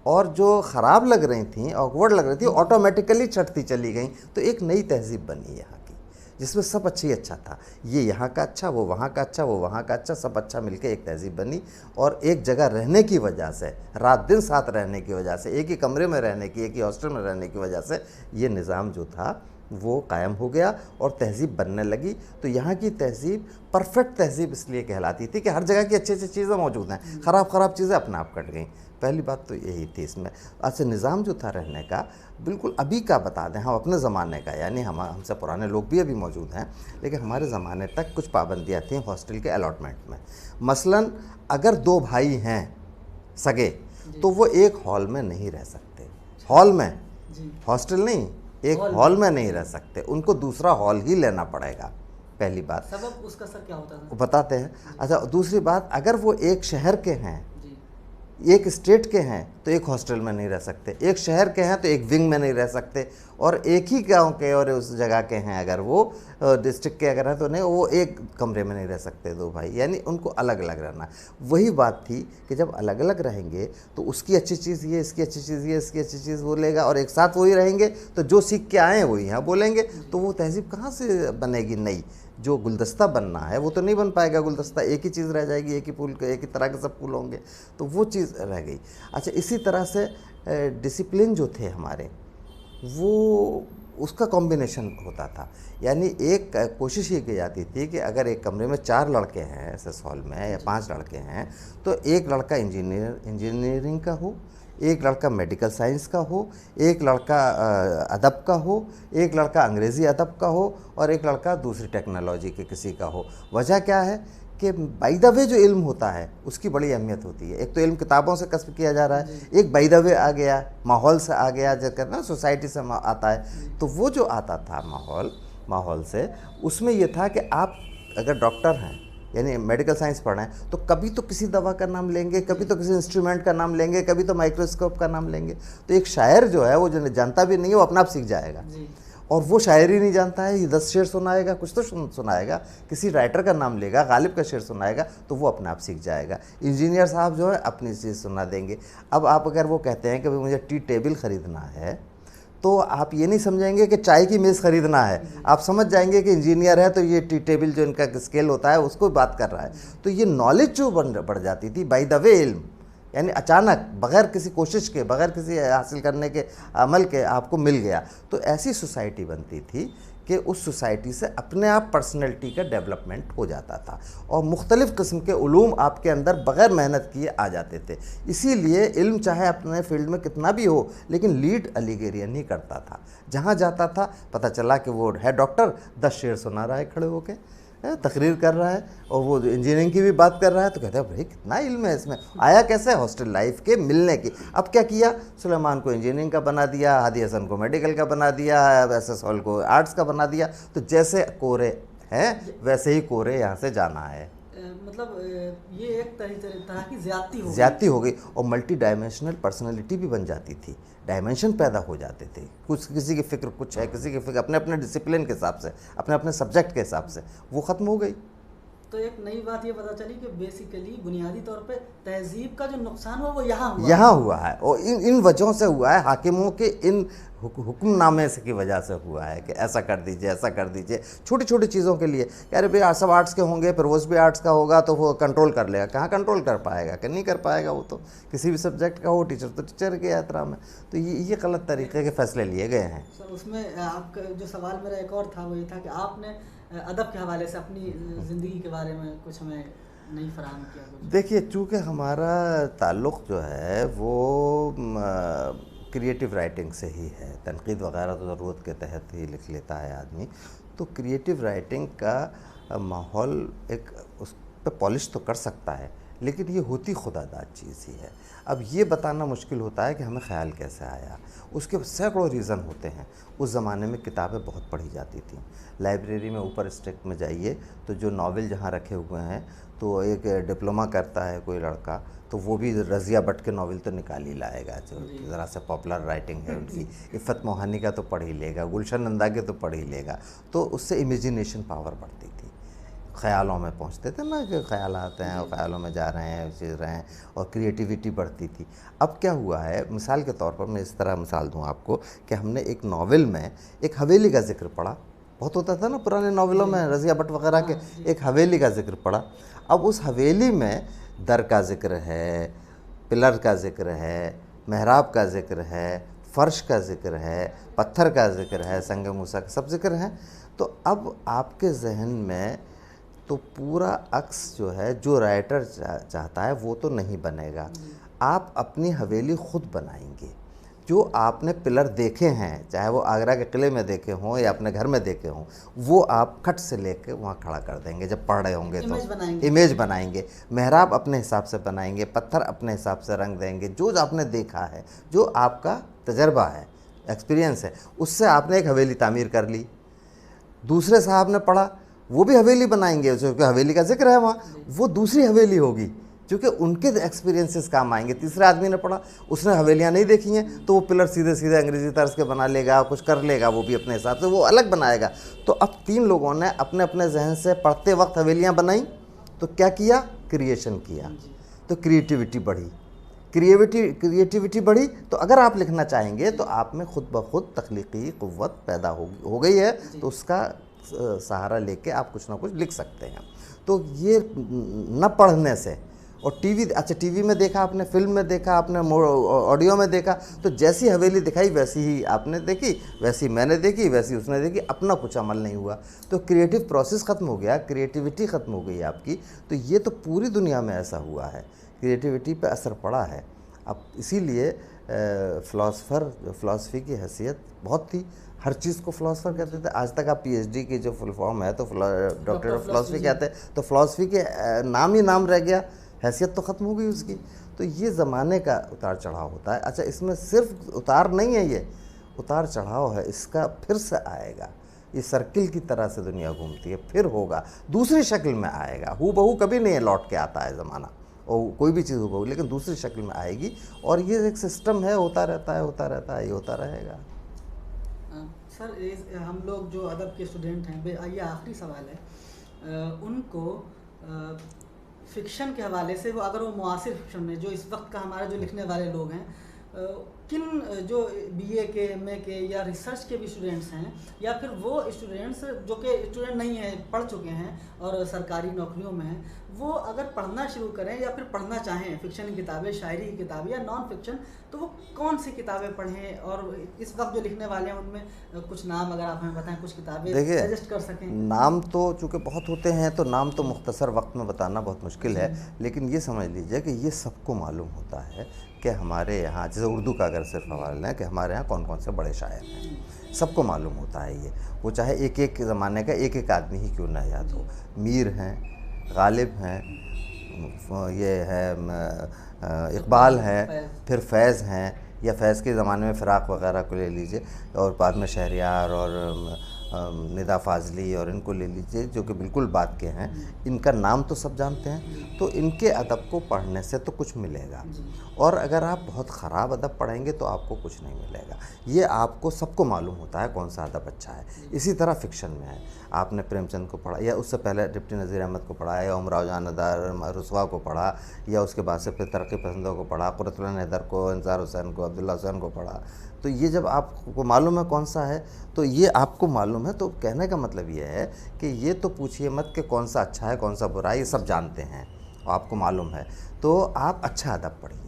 اور جو خراب لگ رہی تھیں, آکورڈ لگ رہی تھیں, آٹومیٹیکلی چھٹتی چلی گئیں. تو ایک نئی تہذیب بنی یہاں کی, جس میں سب اچھا تھا. یہ یہاں کا اچھا, وہ وہاں کا اچھا, وہ وہاں کا اچھا, سب اچھا مل کے ایک تہذیب بنی. اور ایک جگہ رہنے کی وجہ سے, رات دن ساتھ رہنے کی وجہ سے, ایک ہی کمرے میں رہنے کی, ایک ہی ہاسٹل میں رہنے کی وجہ سے یہ نظام جو تھا وہ قائم ہو گیا اور تہذیب بننے لگی. تو یہاں کی تہذیب پرفیکٹ تہذیب اس لیے کہلاتی تھی کہ ہر جگہ کی اچھی اچھی چیزیں موجود ہیں, خراب چیزیں اپنے آپ کٹ گئیں. پہلی بات تو یہی تھی اس میں. اچھا, نظام جو تھا رہنے کا بالکل ابھی کا بتا دیں, ہم اپنے زمانے کا, یعنی ہم سے پرانے لوگ بھی ابھی موجود ہیں, لیکن ہمارے زمانے تک کچھ پابندیاں تھیں ہاسٹل کے الاٹمنٹ میں. مثلاً اگر 2 بھائی ہیں سگے تو وہ ایک ہال میں نہیں رہ سکتے, ہال میں, ہاسٹل نہیں, ایک ہال میں نہیں رہ سکتے, ان کو دوسرا ہال ہی لینا پڑے گا. پہلی بات. سبب اس کا سر کیا ہوتا ہے؟ بتاتے ہیں. اچھا, دوسری بات, اگر وہ ایک شہر کے ہیں, ایک اسٹیٹ کے ہیں, تو ایک ہاسٹل میں نہیں رہ سکتے. ایک شہر کے ہیں تو ایک ونگ میں نہیں رہ سکتے. اور ایک ہی گاؤں کے اور اس جگہ کے ہیں, اگر وہ ڈسٹرکٹ کے اگر ہیں تو نہیں, وہ ایک کمرے میں نہیں رہ سکتے 2 بھائی, یعنی ان کو الگ الگ رہنا. وہی بات تھی کہ جب الگ الگ رہیں گے تو اس کی اچھی چیز یہ, اس کی اچھی چیز یہ, اس کی اچھی چیز وہ لے گا, اور ایک ساتھ وہی رہیں گے تو جو سیکھ کے آئے ہیں وہی یہاں بولیں گے. تو وہ تہذیب کہاں سے بنے گی نئی؟ جو گلدستہ بننا ہے وہ تو نہیں بن پائے گا گلدستہ, ایک ہی چیز رہ جائے گی, ایک ہی پھول کے, ایک ہی طرح کے سب پھول ہوں گے, تو وہ چیز رہ گئی. اچھا, اسی طرح سے ڈسپلن جو تھے ہمارے, وہ اس کا کمبینیشن ہوتا تھا. یعنی ایک کوشش یہ کی جاتی تھی کہ اگر ایک کمرے میں 4 لڑکے ہیں ایسے ہال میں, یا 5 لڑکے ہیں, تو ایک لڑکا انجینئرنگ کا ہو, ایک لڑکا میڈیکل سائنس کا ہو, ایک لڑکا ادب کا ہو, ایک لڑکا انگریزی ادب کا ہو, اور ایک لڑکا دوسری ٹیکنالوجی کے کسی کا ہو. وجہ کیا ہے کہ بائی دا وے جو علم ہوتا ہے اس کی بڑی اہمیت ہوتی ہے. ایک تو علم کتابوں سے کسب کیا جا رہا ہے, ایک بائی دا وے آ گیا, ماحول سے آ گیا, جو کہتے ہیں نا سوسائٹی سے آتا ہے. تو وہ جو آتا تھا ماحول سے, اس میں یہ تھا کہ آپ اگر ڈاکٹر ہیں, یعنی میڈیکل سائنس پڑھ رہے ہیں, تو کبھی تو کسی دوا کا نام لیں گے, کبھی تو کسی انسٹرومنٹ کا نام لیں گے, کبھی تو مائکروسکوپ کا نام لیں گے. تو ایک شاعر جو ہے وہ جو جانتا بھی نہیں ہے وہ اپنا آپ سیکھ جائے گا. اور وہ شاعر ہی نہیں جانتا ہے, یہ 10 شعر سنائے گا, کچھ تو سنائے گا, کسی رائٹر کا نام لے گا, غالب کا شعر سنائے گا, تو وہ اپنے آپ سیکھ جائے گا. انجینئر صاحب جو ہے اپنی چیز سنا دیں گے. اب آپ اگر وہ کہتے ہیں کہ مجھے ٹی ٹیبل خریدنا ہے, تو آپ یہ نہیں سمجھیں گے کہ چائے کی میز خریدنا ہے, آپ سمجھ جائیں گے کہ انجینئر ہے تو یہ ٹی ٹیبل جو ان کا اسکیل ہوتا ہے اس کو بات کر رہا ہے. تو یہ نالج جو بڑھ جاتی تھی بائی دا وے علم, یعنی اچانک بغیر کسی کوشش کے, بغیر کسی حاصل کرنے کے عمل کے آپ کو مل گیا. تو ایسی سوسائٹی بنتی تھی کہ اس سوسائٹی سے اپنے آپ پرسنلٹی کا ڈیولپمنٹ ہو جاتا تھا, اور مختلف قسم کے علوم آپ کے اندر بغیر محنت کیے آ جاتے تھے. اسی لیے علم چاہے اپنے فیلڈ میں کتنا بھی ہو, لیکن لیڈ الیگیرین ہی کرتا تھا. جہاں جاتا تھا پتہ چلا کہ وہ ہے ڈاکٹر, 10 شعر سنا رہا ہے کھڑے ہو کے, تقریر کر رہا ہے, اور وہ انجینئرنگ کی بھی بات کر رہا ہے. تو کہتے ہیں بھائی کتنا علم ہے اس میں, آیا کیسے؟ ہاسٹل لائف کے ملنے کی. اب کیا کیا, سلیمان کو انجینئرنگ کا بنا دیا, ہادی حسن کو میڈیکل کا بنا دیا, ایس ایس ہال کو آرٹس کا بنا دیا. تو جیسے کورے ہیں ویسے ہی کورے یہاں سے جانا ہے. مطلب یہ ایک طرح کی زیادتی ہو گئی, اور ملٹی ڈائمینشنل پرسنالٹی بھی بن جاتی تھی, ڈائمینشن پیدا ہو جاتے تھے. کسی کی فکر کچھ ہے, کسی کی فکر اپنے اپنے ڈسپلن کے حساب سے, اپنے اپنے سبجیکٹ کے حساب سے, وہ ختم ہو گئی. تو ایک نئی بات یہ پتہ چلی کہ بیسیکلی بنیادی طور پہ تہذیب کا جو نقصان ہوا وہ یہاں ہوا ہے, اور ان وجہوں سے ہوا ہے, حاکموں کے ان حکم نامے کی وجہ سے ہوا ہے کہ ایسا کر دیجئے, ایسا کر دیجئے, چھوٹی چھوٹی چیزوں کے لیے. کہہ رہے بھائی سب آرٹس کے ہوں گے, پرووز بھی آرٹس کا ہوگا تو وہ کنٹرول کر لے گا. کہاں کنٹرول کر پائے گا, کہ نہیں کر پائے گا. وہ تو کسی بھی سبجیکٹ کا ہو, ٹیچر تو ٹیچر کے احترام ہے. تو یہ غلط طریقے کے فیصلے لیے گئے ہیں. سر اس میں آپ کا جو سوال میرا ایک اور تھا وہ یہ تھا کہ آپ نے ادب کے حوالے سے اپنی زندگی کے بارے میں کچھ ہمیں نہیں فراہم کیا. دیکھیے, چونکہ ہمارا تعلق جو ہے وہ کریٹیو رائٹنگ سے ہی ہے, تنقید وغیرہ تو ضرورت کے تحت ہی لکھ لیتا ہے آدمی. تو کریٹیو رائٹنگ کا ماحول ایک اس پہ پالش تو کر سکتا ہے, لیکن یہ ہوتی خدا داد چیز ہی ہے۔ اب یہ بتانا مشکل ہوتا ہے کہ ہمیں خیال کیسے آیا، اس کے سینکڑوں ریزن ہوتے ہیں۔ اس زمانے میں کتابیں بہت پڑھی جاتی تھیں، لائبریری میں اوپر اسٹیک میں جائیے تو جو ناول جہاں رکھے ہوئے ہیں، تو ایک ڈپلومہ کرتا ہے کوئی لڑکا تو وہ بھی رضیہ بٹ کے ناول تو نکال ہی لائے گا، جو ذرا سے پاپولر رائٹنگ ہے ان کی، عفت موہانی کا تو پڑھ ہی لے گا، گلشن نندا کے تو پڑھ ہی لے گا۔ تو اس سے امیجینیشن پاور بڑھتی تھی، خیالوں میں پہنچتے تھے نا، کہ خیالات ہیں اور خیالوں میں جا رہے ہیں، چیز رہے ہیں، اور کریٹیویٹی بڑھتی تھی۔ اب کیا ہوا ہے، مثال کے طور پر میں اس طرح مثال دوں آپ کو کہ ہم نے ایک ناول میں ایک حویلی کا ذکر پڑھا، بہت ہوتا تھا نا پرانے ناولوں میں رضیہ بٹ وغیرہ کے، ایک حویلی کا ذکر پڑھا۔ اب اس حویلی میں در کا ذکر ہے، پلر کا ذکر ہے، محراب کا ذکر ہے، فرش کا ذکر ہے، پتھر کا ذکر ہے، سنگ موسیٰ کا سب ذکر ہیں۔ تو اب آپ کے ذہن میں تو پورا عکس جو ہے، جو رائٹر چاہتا ہے وہ تو نہیں بنے گا، آپ اپنی حویلی خود بنائیں گے۔ جو آپ نے پلر دیکھے ہیں، چاہے وہ آگرہ کے قلعے میں دیکھے ہوں یا اپنے گھر میں دیکھے ہوں، وہ آپ کھٹ سے لے کے وہاں کھڑا کر دیں گے جب پڑھ رہے ہوں گے تو امیج بنائیں گے۔ محراب اپنے حساب سے بنائیں گے، پتھر اپنے حساب سے رنگ دیں گے، جو آپ نے دیکھا ہے، جو آپ کا تجربہ ہے، ایکسپیرینس ہے، اس سے آپ نے ایک حویلی تعمیر کر لی۔ دوسرے صاحب نے پڑھا، وہ بھی حویلی بنائیں گے، کیونکہ حویلی کا ذکر ہے وہاں، وہ دوسری حویلی ہوگی کیونکہ ان کے ایکسپیرینسز کام آئیں گے۔ تیسرے آدمی نے پڑھا، اس نے حویلیاں نہیں دیکھی ہیں، تو وہ پلر سیدھے سیدھے انگریزی طرز کے بنا لے گا، کچھ کر لے گا، وہ بھی اپنے حساب سے وہ الگ بنائے گا۔ تو اب تین لوگوں نے اپنے اپنے ذہن سے پڑھتے وقت حویلیاں بنائیں، تو کیا کیا؟ کریشن کیا، تو کریٹیویٹی بڑھی، کریٹیویٹی بڑھی۔ تو اگر آپ لکھنا چاہیں گے تو آپ میں خود بخود تخلیقی قوت پیدا ہو گئی ہے، تو اس کا سہارا لے کے آپ کچھ نہ کچھ لکھ سکتے ہیں۔ تو یہ نہ پڑھنے سے، اور ٹی وی میں دیکھا آپ نے، فلم میں دیکھا آپ نے، آڈیو میں دیکھا، تو جیسی حویلی دکھائی ویسی ہی آپ نے دیکھی، ویسی میں نے دیکھی، ویسی اس نے دیکھی، اپنا کچھ عمل نہیں ہوا، تو کریٹیو پروسیس ختم ہو گیا، کریٹیویٹی ختم ہو گئی آپ کی۔ تو یہ تو پوری دنیا میں ایسا ہوا ہے، کریٹیویٹی پہ اثر پڑا ہے۔ اب اسی لیے فلاسفی کی حیثیت بہت تھی، ہر چیز کو فلاسفر کہتے تھے۔ آج تک آپ پی ایچ ڈی کی جو فل فارم ہے تو ڈاکٹر آف فلاسفی کہتے ہیں، تو فلاسفی کے نام ہی نام رہ گیا، حیثیت تو ختم ہو گئی اس کی۔ تو یہ زمانے کا اتار چڑھاؤ ہوتا ہے۔ اچھا، اس میں صرف اتار نہیں ہے، یہ اتار چڑھاؤ ہے، اس کا پھر سے آئے گا، یہ سرکل کی طرح سے دنیا گھومتی ہے، پھر ہوگا، دوسری شکل میں آئے گا۔ ہو بہو کبھی نہیں ہے لوٹ کے آتا ہے زمانہ، اور کوئی بھی چیز ہو بہو، لیکن دوسری شکل میں آئے گی، اور یہ ایک سسٹم ہے، ہوتا رہتا ہے، ہوتا رہتا ہے، یہ ہوتا رہے گا۔ سر، ہم لوگ جو ادب کے اسٹوڈنٹ ہیں، یہ آخری سوال ہے، ان کو فکشن کے حوالے سے، وہ اگر وہ معاصر فکشن میں جو اس وقت کا ہمارے جو لکھنے والے لوگ ہیں، کن جو بی اے کے، ایم اے کے یا ریسرچ کے بھی اسٹوڈنٹس ہیں، یا پھر وہ اسٹوڈنٹس جو کہ اسٹوڈنٹ نہیں ہیں، پڑھ چکے ہیں اور سرکاری نوکریوں میں ہیں، وہ اگر پڑھنا شروع کریں یا پھر پڑھنا چاہیں فکشن کی کتابیں، شاعری کی کتابیں یا نان فکشن، تو وہ کون سی کتابیں پڑھیں؟ اور اس وقت جو لکھنے والے ہیں ان میں کچھ نام اگر آپ ہمیں بتائیں، کچھ کتابیں سجیسٹ کر سکیں۔ نام تو چونکہ بہت ہوتے ہیں تو نام تو مختصر وقت میں بتانا بہت مشکل ہے، لیکن یہ سمجھ لیجئے کہ یہ سب کو معلوم ہوتا ہے کہ ہمارے یہاں، جیسے اردو کا اگر صرف حوالہ لیں کہ ہمارے یہاں کون کون سے بڑے شاعر ہیں، سب کو معلوم ہوتا ہے یہ، وہ چاہے ایک ایک زمانے کا ایک ایک آدمی ہی کیوں نہ یاد ہو۔ میر ہیں، غالب ہیں، یہ ہے اقبال ہے، پھر فیض ہیں، یا فیض کے زمانے میں فراق وغیرہ کو لے لیجئے، اور بعد میں شہریار اور ندا فاضلی اور ان کو لے لیجئے جو کہ بالکل بعد کے ہیں، ان کا نام تو سب جانتے ہیں۔ تو ان کے ادب کو پڑھنے سے تو کچھ ملے گا، اور اگر آپ بہت خراب ادب پڑھیں گے تو آپ کو کچھ نہیں ملے گا۔ یہ آپ کو سب کو معلوم ہوتا ہے کون سا ادب اچھا ہے۔ اسی طرح فکشن میں ہے، آپ نے پریم چند کو پڑھا، یا اس سے پہلے ڈپٹی نذیر احمد کو پڑھا، یا امراؤ جان رسوا کو پڑھا، یا اس کے بعد سے پھر ترقی پسندوں کو پڑھا، قرۃ العین حیدر کو، انصار حسین کو، عبداللہ حسین کو پڑھا۔ تو یہ جب آپ کو معلوم ہے کون سا ہے، تو یہ آپ کو معلوم ہے، تو کہنے کا مطلب یہ ہے کہ یہ تو پوچھئے مت کہ کون سا اچھا ہے کون سا برا ہے، یہ سب جانتے ہیں اور آپ کو معلوم ہے، تو آپ اچھا ادب پڑھیے۔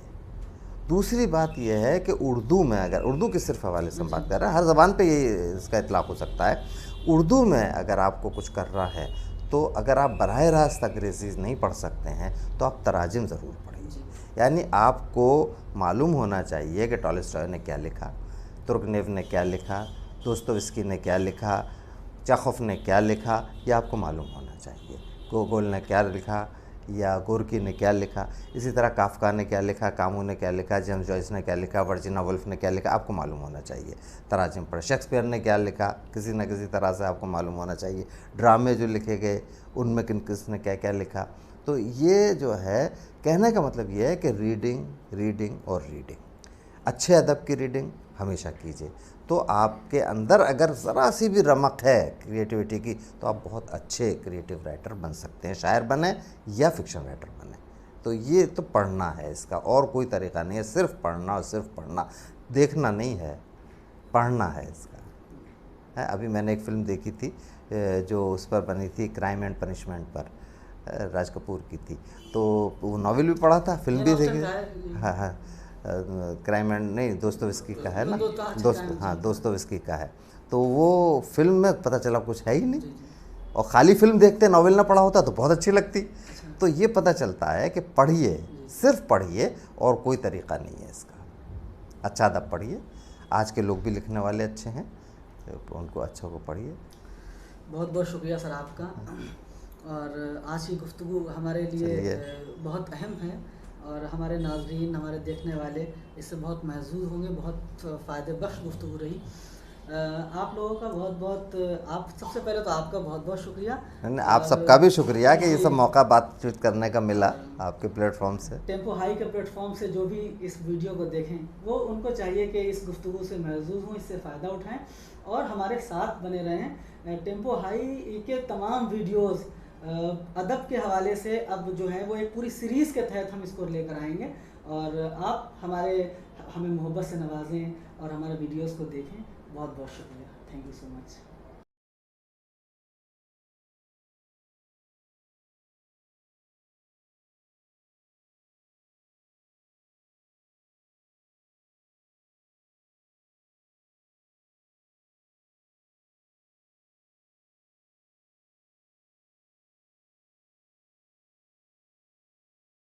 دوسری بات یہ ہے کہ اردو میں، اگر اردو کے صرف حوالے سے ہم بات کر رہے ہیں، ہر زبان پہ یہ اس کا اطلاق ہو سکتا ہے، اردو میں اگر آپ کو کچھ کر رہا ہے تو اگر آپ براہ راست انگریزی نہیں پڑھ سکتے ہیں تو آپ تراجم ضرور پڑھیے۔ یعنی آپ کو معلوم ہونا چاہیے کہ ٹالسٹائے نے کیا لکھا، ترگنیو نے کیا لکھا، دوستویسکی نے کیا لکھا، چیخوف نے کیا لکھا، یہ آپ کو معلوم ہونا چاہیے، گوگول نے کیا لکھا، یا گورکی نے کیا لکھا، اسی طرح کافکا نے کیا لکھا، کامو نے کیا لکھا، جیمز جوائس نے کیا لکھا، ورجینیا وولف نے کیا لکھا، آپ کو معلوم ہونا چاہیے تراجم پر۔ شیکسپیئر نے کیا لکھا، کسی نہ کسی طرح سے آپ کو معلوم ہونا چاہیے۔ ڈرامے جو لکھے گئے ان میں کس نے کیا کیا لکھا۔ تو یہ جو ہے کہنے کا مطلب یہ ہے کہ ریڈنگ اور ریڈنگ، اچھے ادب کی ریڈنگ ہمیشہ کیجیے، تو آپ کے اندر اگر ذرا سی بھی رمق ہے کریٹیوٹی کی تو آپ بہت اچھے کریٹیو رائٹر بن سکتے ہیں، شاعر بنیں یا فکشن رائٹر بنیں۔ تو یہ تو پڑھنا ہے، اس کا اور کوئی طریقہ نہیں ہے، صرف پڑھنا اور صرف پڑھنا، دیکھنا نہیں ہے، پڑھنا ہے اس کا۔ ابھی میں نے ایک فلم دیکھی تھی جو اس پر بنی تھی، کرائم اینڈ پنشمنٹ پر، راج کپور کی تھی، تو وہ ناول بھی پڑھا تھا، فلم بھی دیکھی۔ ہاں کرائم اینڈ نہیں، دوستویسکی کا ہے نا، دوستویسکی کا ہے، تو وہ فلم میں پتہ چلا کچھ ہے ہی نہیں، اور خالی فلم دیکھتے ناول نہ پڑھا ہوتا تو بہت اچھی لگتی۔ تو یہ پتہ چلتا ہے کہ پڑھیے، صرف پڑھیے، اور کوئی طریقہ نہیں ہے اس کا۔ اچھا ادب پڑھیے، آج کے لوگ بھی لکھنے والے اچھے ہیں، ان کو اچھا کو پڑھیے۔ بہت بہت شکریہ سر آپ کا، اور آج کی گفتگو ہمارے لیے بہت اہم ہے، اور ہمارے ناظرین، ہمارے دیکھنے والے اس سے بہت محظوظ ہوں گے، بہت فائدہ بخش گفتگو رہی۔ آپ لوگوں کا بہت بہت، آپ سب سے پہلے تو آپ کا بہت بہت شکریہ، آپ سب کا بھی شکریہ کہ یہ سب موقع بات چیت کرنے کا ملا آپ کے پلیٹ فارم سے۔ ٹیمپو ہائی کے پلیٹ فارم سے جو بھی اس ویڈیو کو دیکھیں، وہ ان کو چاہیے کہ اس گفتگو سے محظوظ ہوں، اس سے فائدہ اٹھائیں اور ہمارے ساتھ بنے رہیں۔ ٹیمپو ہائی کے تمام ویڈیوز ادب کے حوالے سے اب جو ہے وہ ایک پوری سیریز کے تحت ہم اس کو لے کر آئیں گے، اور آپ ہمیں محبت سے نوازیں اور ہمارے ویڈیوز کو دیکھیں۔ بہت بہت شکریہ، تھینک یو سو مچ۔